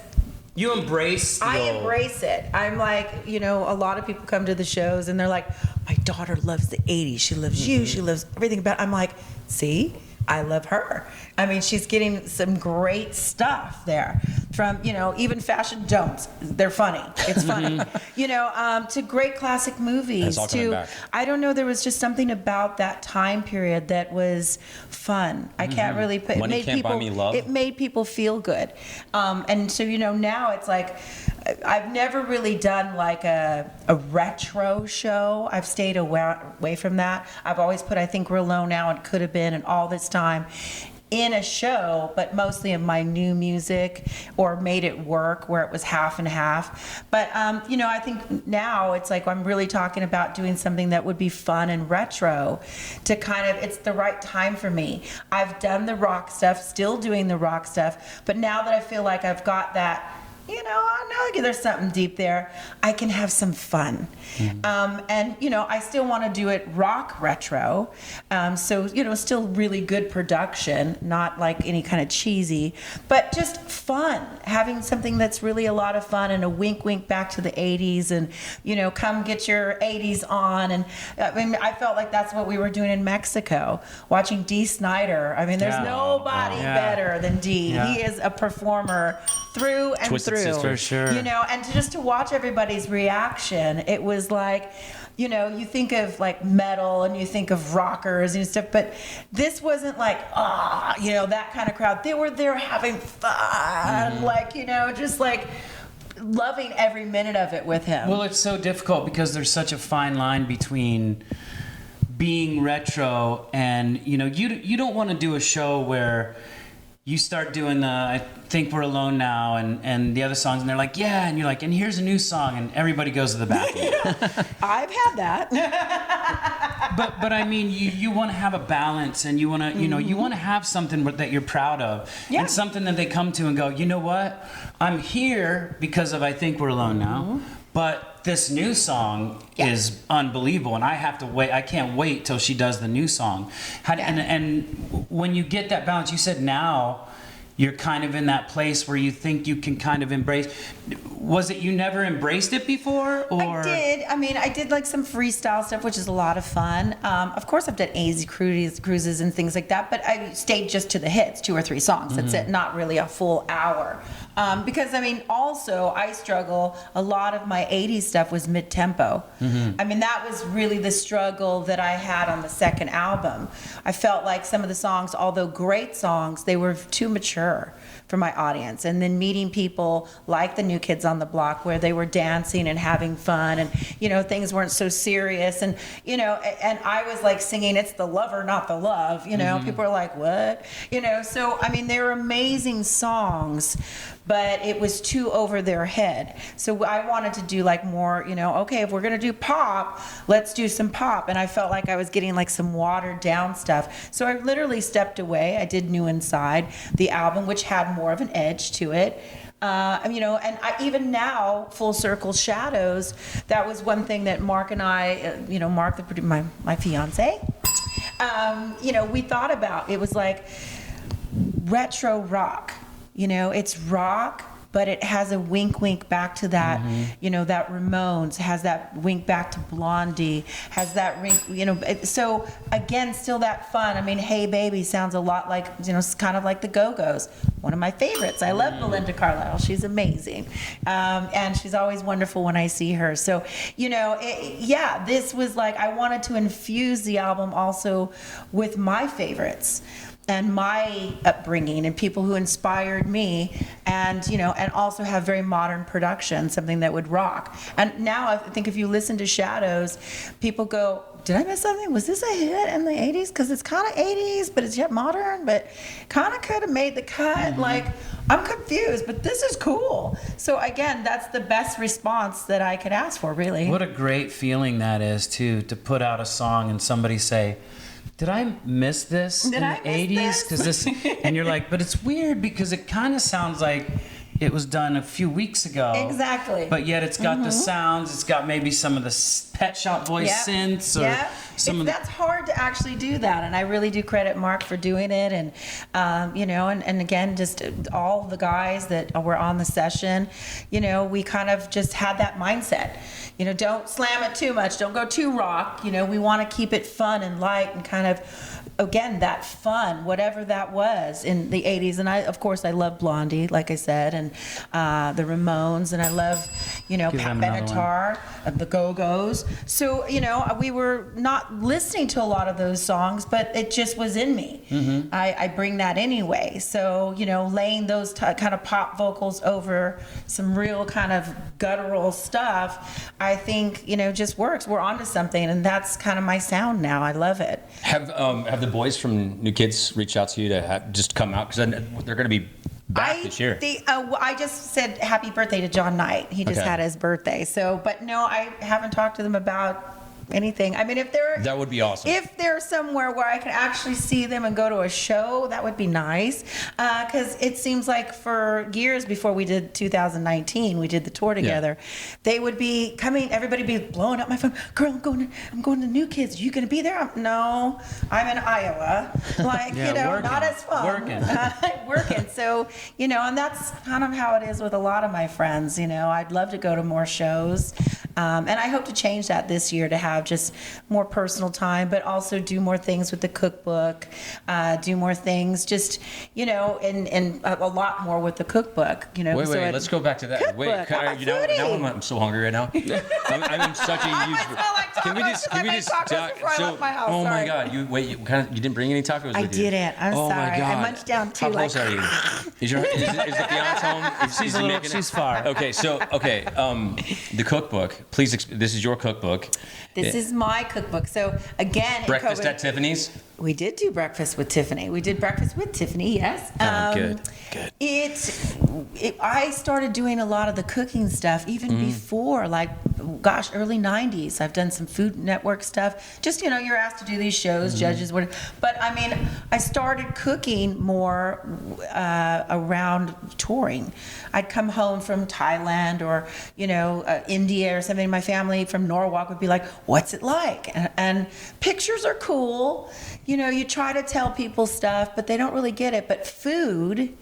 you embrace embrace it. I'm like, a lot of people come to the shows and they're like, my daughter loves the 80s. She loves you. She loves everything about it. I'm like, see? I love her. She's getting some great stuff there. From, even fashion don'ts. They're funny. It's funny. To great classic movies. I don't know, there was just something about that time period that was fun. I can't really put Money Can't Buy Me Love. It made people feel good. And so, now it's like, I've never really done like a retro show. I've stayed away from that. I've always put I Think We're Alone Now and Could Have Been and All This Time in a show, but mostly of my new music, or made it work where it was half and half. But I think now it's like I'm really talking about doing something that would be fun and retro to kind of, it's the right time for me. I've done the rock stuff, still doing the rock stuff, but now that I feel like I've got that, I know there's something deep there, I can have some fun. And I still want to do it rock retro. So, still really good production, not like any kind of cheesy, but just fun, having something that's really a lot of fun, and a wink back to the 80s, and, come get your 80s on. And I felt like that's what we were doing in Mexico, watching Dee Snider. There's nobody better than Dee. Yeah. He is a performer through and Twisted through. Sister. For sure. And just to watch everybody's reaction, it was like, you think of like metal and you think of rockers and stuff, but this wasn't like, that kind of crowd. They were there having fun, just like loving every minute of it with him. Well, it's so difficult because there's such a fine line between being retro and, you don't want to do a show where you start doing the I Think We're Alone Now and the other songs, and they're like, yeah, and you're like, and here's a new song, and everybody goes to the bathroom. I've had that. but you want to have a balance, and you want to you want to have something that you're proud of, and something that they come to and go, you know what, I'm here because of I Think We're Alone Now, but this new song is unbelievable, and I have to wait. I can't wait till she does the new song. And when you get that balance, you said now you're kind of in that place where you think you can kind of embrace. Was it you never embraced it before? Or? I did like some freestyle stuff, which is a lot of fun. Of course, I've done easy cruises and things like that, but I stayed just to the hits, 2 or 3 songs. That's it, not really a full hour. Because also I struggle. A lot of my 80s stuff was mid-tempo. That was really the struggle that I had on the second album. I felt like some of the songs, although great songs, they were too mature for my audience. And then meeting people like the New Kids on the Block, where they were dancing and having fun, and things weren't so serious, and and I was like singing "It's the Lover, Not the Love." People are like, what? So they were amazing songs, but it was too over their head. So I wanted to do like more, okay, if we're gonna do pop, let's do some pop. And I felt like I was getting like some watered down stuff. So I literally stepped away. I did New Inside, the album, which had more of an edge to it. And even now, Full Circle Shadows, that was one thing that Mark and I, Mark, my fiance, we thought about. It was like retro rock. It's rock, but it has a wink back to that, that Ramones, has that wink back to Blondie, has that wink, so again, still that fun. Hey Baby sounds a lot like, it's kind of like the Go-Go's. One of my favorites. I love Belinda Carlisle. She's amazing. And she's always wonderful when I see her. So, this was like, I wanted to infuse the album also with my favorites and my upbringing and people who inspired me, and and also have very modern production, something that would rock. And now I think if you listen to Shadows, people go, did I miss something? Was this a hit in the 80s? Because it's kind of 80s, but it's yet modern, but kind of could have made the cut. Like, I'm confused, but this is cool. So again, that's the best response that I could ask for, really. What a great feeling that is, too, to put out a song and somebody say, did I miss this in the 80s? Because this, and you're like, but it's weird because it kind of sounds like it was done a few weeks ago. Exactly. But yet it's got the sounds. It's got maybe some of the Pet Shop Boys synths, or some of the... That's hard to actually do that, and I really do credit Mark for doing it. And and again, just all the guys that were on the session. We kind of just had that mindset. Don't slam it too much. Don't go too rock. We want to keep it fun and light and kind of again, that fun, whatever that was in the 80s. And of course, I love Blondie, like I said, and the Ramones, and I love, Give Pat them another Benatar, the Go-Go's. So, we were not listening to a lot of those songs, but it just was in me. Mm-hmm. I bring that anyway. So, laying those kind of pop vocals over some real kind of guttural stuff, I think, just works. We're onto something, and that's kind of my sound now. I love it. Have the boys from New Kids reached out to you to just come out? Because they're going to be back this year. I just said happy birthday to John Knight. He just had his birthday. So, but no, I haven't talked to them about anything. I mean, that would be awesome. If they're somewhere where I can actually see them and go to a show, that would be nice. Because it seems like for years before we did 2019, we did the tour together. They would be coming. Everybody be blowing up my phone. Girl, I'm going to New Kids. You gonna be there? No, I'm in Iowa. Like working, not as fun. Working. So and that's kind of how it is with a lot of my friends. I'd love to go to more shows, and I hope to change that this year to have just more personal time, but also do more things with the cookbook, do more things, just and a lot more with the cookbook. Wait, let's go back to that. Cookbook. Wait, now I'm so hungry right now. I'm such a huge. Can we just? Oh my God! You didn't bring any tacos with you? I didn't. I'm sorry. My God. I munched down too. How close are you? Is the fiance home? She's far. Okay, the cookbook. Please, this is your cookbook. This is my cookbook. So again, Breakfast at Tiffany's. We did do breakfast with Tiffany. We did breakfast with Tiffany. Yes. Good. I started doing a lot of the cooking stuff even before, early 90s. I've done some Food Network stuff. Just, you're asked to do these shows, judges, whatever. But I mean, I started cooking more around touring. I'd come home from Thailand or, India or something. My family from Norwalk would be like, what's it like? And pictures are cool. You try to tell people stuff, but they don't really get it. But food,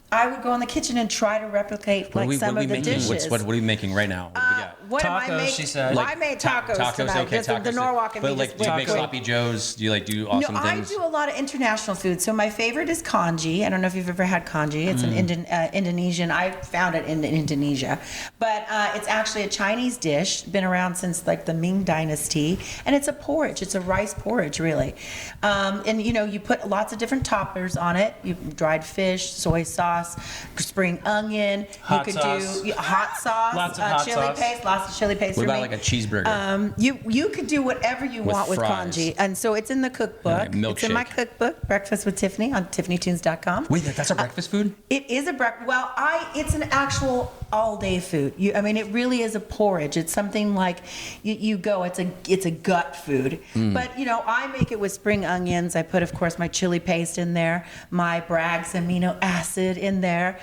I would go in the kitchen and try to replicate some of the dishes. What are you making right now? What do we got? What am I Tacos, making? she said. I made tacos tonight. Okay, tacos. The Norwalk and but me do you just make went sloppy joes? Do you do awesome things? I do a lot of international food. So my favorite is congee. I don't know if you've ever had congee. It's an Indonesian. I found it in Indonesia, but it's actually a Chinese dish. Been around since the Ming Dynasty, and it's a porridge. It's a rice porridge, really. And you put lots of different toppers on it. You dried fish, soy sauce, spring onion. Hot you could sauce. do hot sauce, Lots of hot chili sauce. paste, lots of chili paste. What about a cheeseburger? You could do whatever you want with fries. congee, and so it's in the cookbook. It's in my cookbook, Breakfast with Tiffany, on tiffanytunes.com. Wait, that's a breakfast food? It is a breakfast. Well, it's an actual all-day food. It really is a porridge. It's something like you go. It's a gut food. But I make it with spring onions. I put, of course, my chili paste in there, my Bragg's amino acid in there,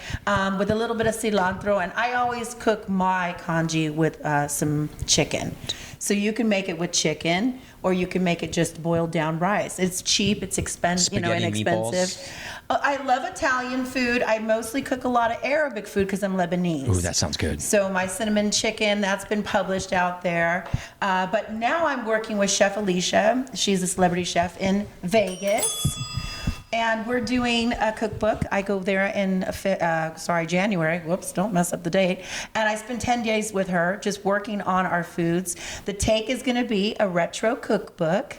with a little bit of cilantro, and I always cook my congee with some chicken. So you can make it with chicken, or you can make it just boiled down rice. It's cheap, it's inexpensive. Meatballs. I love Italian food. I mostly cook a lot of Arabic food because I'm Lebanese. Ooh, that sounds good. So my cinnamon chicken, that's been published out there. But now I'm working with Chef Alicia. She's a celebrity chef in Vegas. And we're doing a cookbook. I go there in January. Whoops, don't mess up the date. And I spend 10 days with her just working on our foods. The take is going to be a retro cookbook.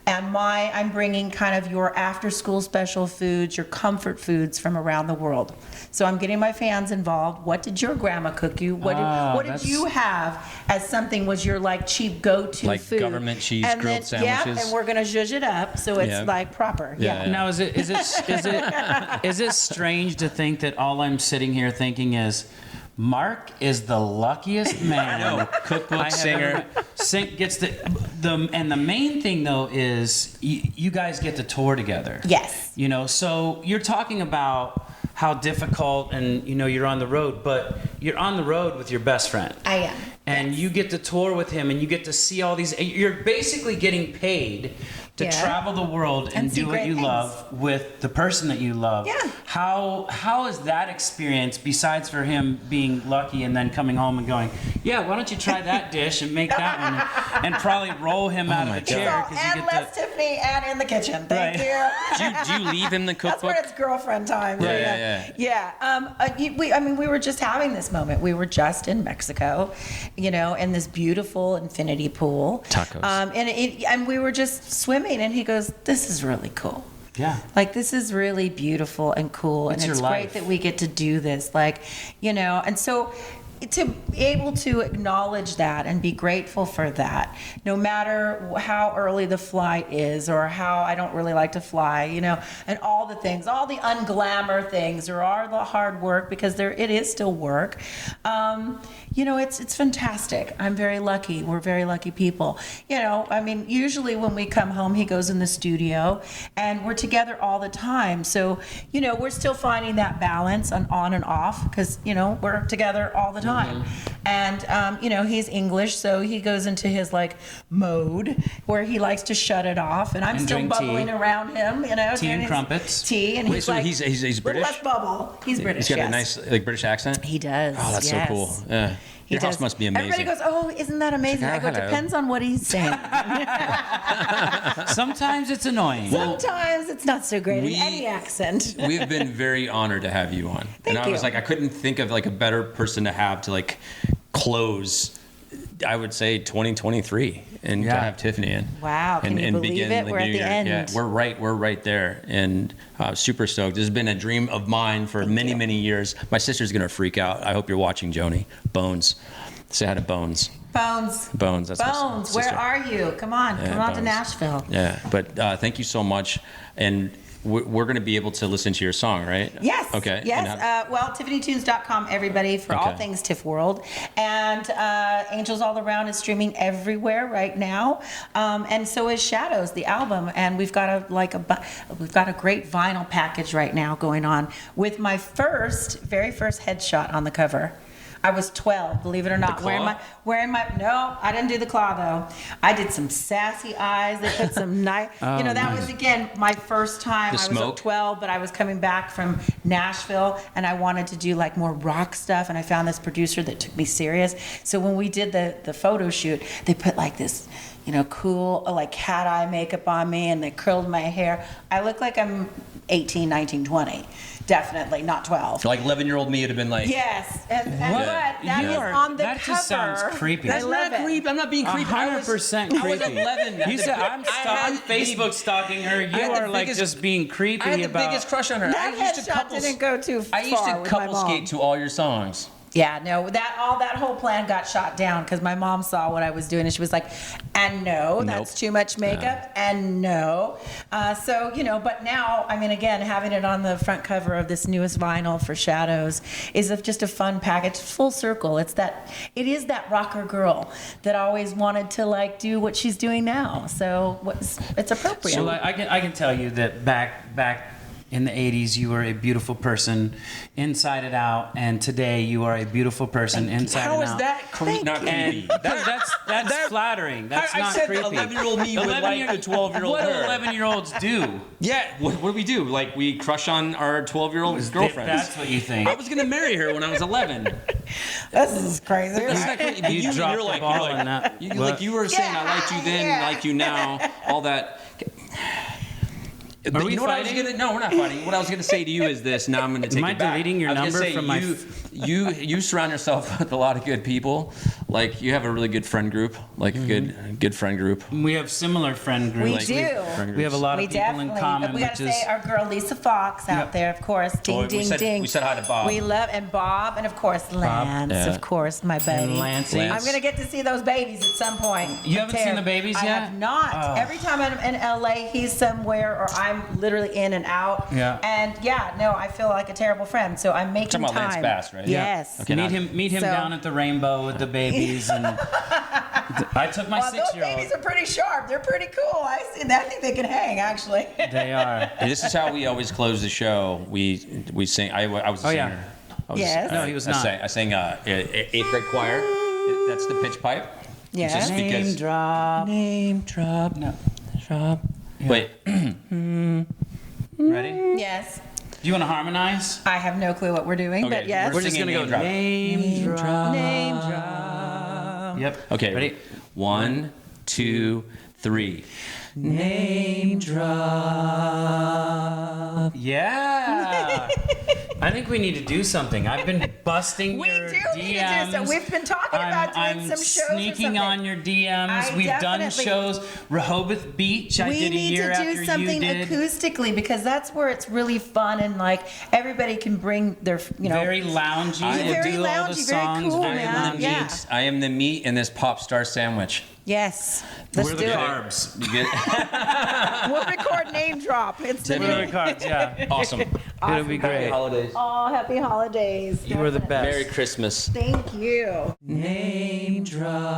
And I'm bringing kind of your after-school special foods, your comfort foods from around the world. So I'm getting my fans involved. What did your grandma cook you? What did you have as something was your cheap go-to food? Like government cheese and grilled sandwiches. Yeah, and we're gonna zhuzh it up so it's proper. Yeah. Now, is it strange to think that all I'm sitting here thinking is, Mark is the luckiest man. Cookbook singer. Nsync gets and the main thing though is you guys get to tour together. Yes. So you're talking about how difficult and you're on the road, but you're on the road with your best friend. I am. and you get to tour with him, and you get to see all these. You're basically getting paid to travel the world and see do what great you things. love with the person that you love. Yeah. How is that experience, besides for him being lucky and then coming home and going, yeah, why don't you try that dish and make that one, and probably roll him out of the chair So, because you and get less to. Tiffany and in the kitchen. Thank Right. you. Do you leave him the That's cookbook? when it's girlfriend time. Yeah. We were just having this moment. We were just in Mexico, in this beautiful infinity pool. Tacos. And we were just swimming, and he goes, "This is really cool." Yeah. Like, this is really beautiful and cool, It's and your it's life. great that we get to do this. And so to be able to acknowledge that and be grateful for that, no matter how early the flight is or how I don't really like to fly, and all the things, all the unglamour things, or all the hard work, because it is still work. It's fantastic. I'm very lucky. We're very lucky people. Usually when we come home, he goes in the studio, and we're together all the time. So, we're still finding that balance on and off, because, we're together all the time. And, he's English, so he goes into his mode where he likes to shut it off, and I'm And still drink bubbling tea. around him, Tea doing and his crumpets. Tea, and Wait, he's so like, he's "Little British? less bubble." He's British. He's got yes. a nice British accent. He does. Oh, that's yes. so cool. Yeah. He Your house does. must be amazing. Everybody goes, "Oh, isn't that amazing?" I go, "It hello." depends on what he's saying. Sometimes it's annoying. Sometimes it's not so great in any accent. We've been very honored to have you on. Thank and I was you. I couldn't think of a better person to have to close, I would say, 2023, and to Yeah. have Tiffany in. Wow, can you believe begin it? the We're at new the year. end. Yeah, we're right there, and super stoked. This has been a dream of mine for many, you. many years. My sister's gonna freak out. I hope you're watching, Joni. Bones. Say hi to Bones. Bones. Bones. That's my Bones, sister. where are you? Come on to Bones. Nashville. Yeah, but thank you so much, and we're going to be able to listen to your song, right? Yes. Okay. Yes. And how- TiffanyTunes.com, everybody, for all Okay. things Tiff World. And Angels All Around is streaming everywhere right now. And so is Shadows, the album. And we've got a great vinyl package right now going on with my very first headshot on the cover. I was 12, believe it or not. The claw? No, I didn't do the claw though. I did some sassy eyes. They put some nice, that was again my first time. The I was smoke? 12, but I was coming back from Nashville and I wanted to do more rock stuff. And I found this producer that took me serious. So when we did the photo shoot, they put this, cool, cat eye makeup on me, and they curled my hair. I look like I'm 18, 19, 20. Definitely not 12. 11-year-old me would have been like, Yes, and What? but that You is are- on the that cover. just sounds creepy. I That's love it. I'm not being creepy. 100% I was creepy. 11. You said I'm Facebook stalking her. You had the are biggest- just being creepy I had the about. biggest crush on her. That I used to headshot didn't go too far. I used to with my couple mom. skate to all your songs. Yeah, no, that whole plan got shot down because my mom saw what I was doing and she was like, and no, that's Nope. too much makeup, and no. But now, again, having it on the front cover of this newest vinyl for Shadows is just a fun package, full circle. It is that rocker girl that always wanted to do what she's doing now. So it's appropriate. So I can tell you that back in the 80s, you were a beautiful person inside and out, and today you are a beautiful person inside How and is out. that not creepy? That's flattering. That's I not said creepy. 11-year-old me would like the 12-year-old What her. 11-year-olds do? Yeah, what do we do? We crush on our 12-year-old girlfriends. That's what you think. I was going to marry her when I was 11. This is crazy. That's not crazy. But You dropped the ball on that. What? you were saying, I liked you then, Yeah. like you now, all that. But we you know what I was fighting? No, we're not fighting. What I was going to say to you is this. Now I'm going to take Am I it back. deleting your I was gonna number say, from my you surround yourself with a lot of good people. You have a really good friend group. A good friend group. We have similar friend groups. We do. Friend We have a groups. lot We of people in definitely, common, we gotta which is say our girl Lisa Fox out Yep. there, of course. Ding, we ding, said- ding. we said hi to Bob. We love, and Bob, and of course Lance, Yeah. of course, my baby. And Lancey. I'm gonna get to see those babies at some point. You haven't seen the babies I yet? have not. Oh. Every time I'm in LA, he's somewhere, or I'm literally in and out. Yeah. And I feel like a terrible friend, so I'm making Talking about time. Lance Bass, right? Yes. Okay. Meet him So- down at the Rainbow with the babies, and I took my Well, those 6-year-old. babies are pretty sharp. They're pretty cool. I think they can hang, actually. They are. And this is how we always close the show. We sing. I was a Oh, singer. yeah. I was, Yes. No, he was I not. sang 8th grade choir. That's the pitch pipe. Yeah. Just Name because. drop. Name drop. No. Drop. Yeah. Wait. Ready? Yes. Do you want to harmonize? I have no clue what we're doing, Okay, but yes. we're just gonna go Name drop. Name drop. Yep. Okay. Ready? 1, 2, 3. Name drop. Yeah. I think we need to do something. I've been busting We your do DMs. need to do so. We've been talking about doing I'm some shows or sneaking on something. your DMs. I We've done definitely- shows. Rehoboth Beach, I We did a need year to do after something you did. acoustically because that's where it's really fun and like everybody can bring their, Very loungy. We'll very do all the loungy, very songs. cool, very man. loungy. Yeah. I am the meat in this pop star sandwich. Yes. Let's We're do the it. carbs. You get We'll record name drop. It's the We're the new. carbs, yeah. awesome. It'll be great. Holidays. Oh, happy holidays. You were the Definitely. best. Merry Christmas. Thank you. Name drop.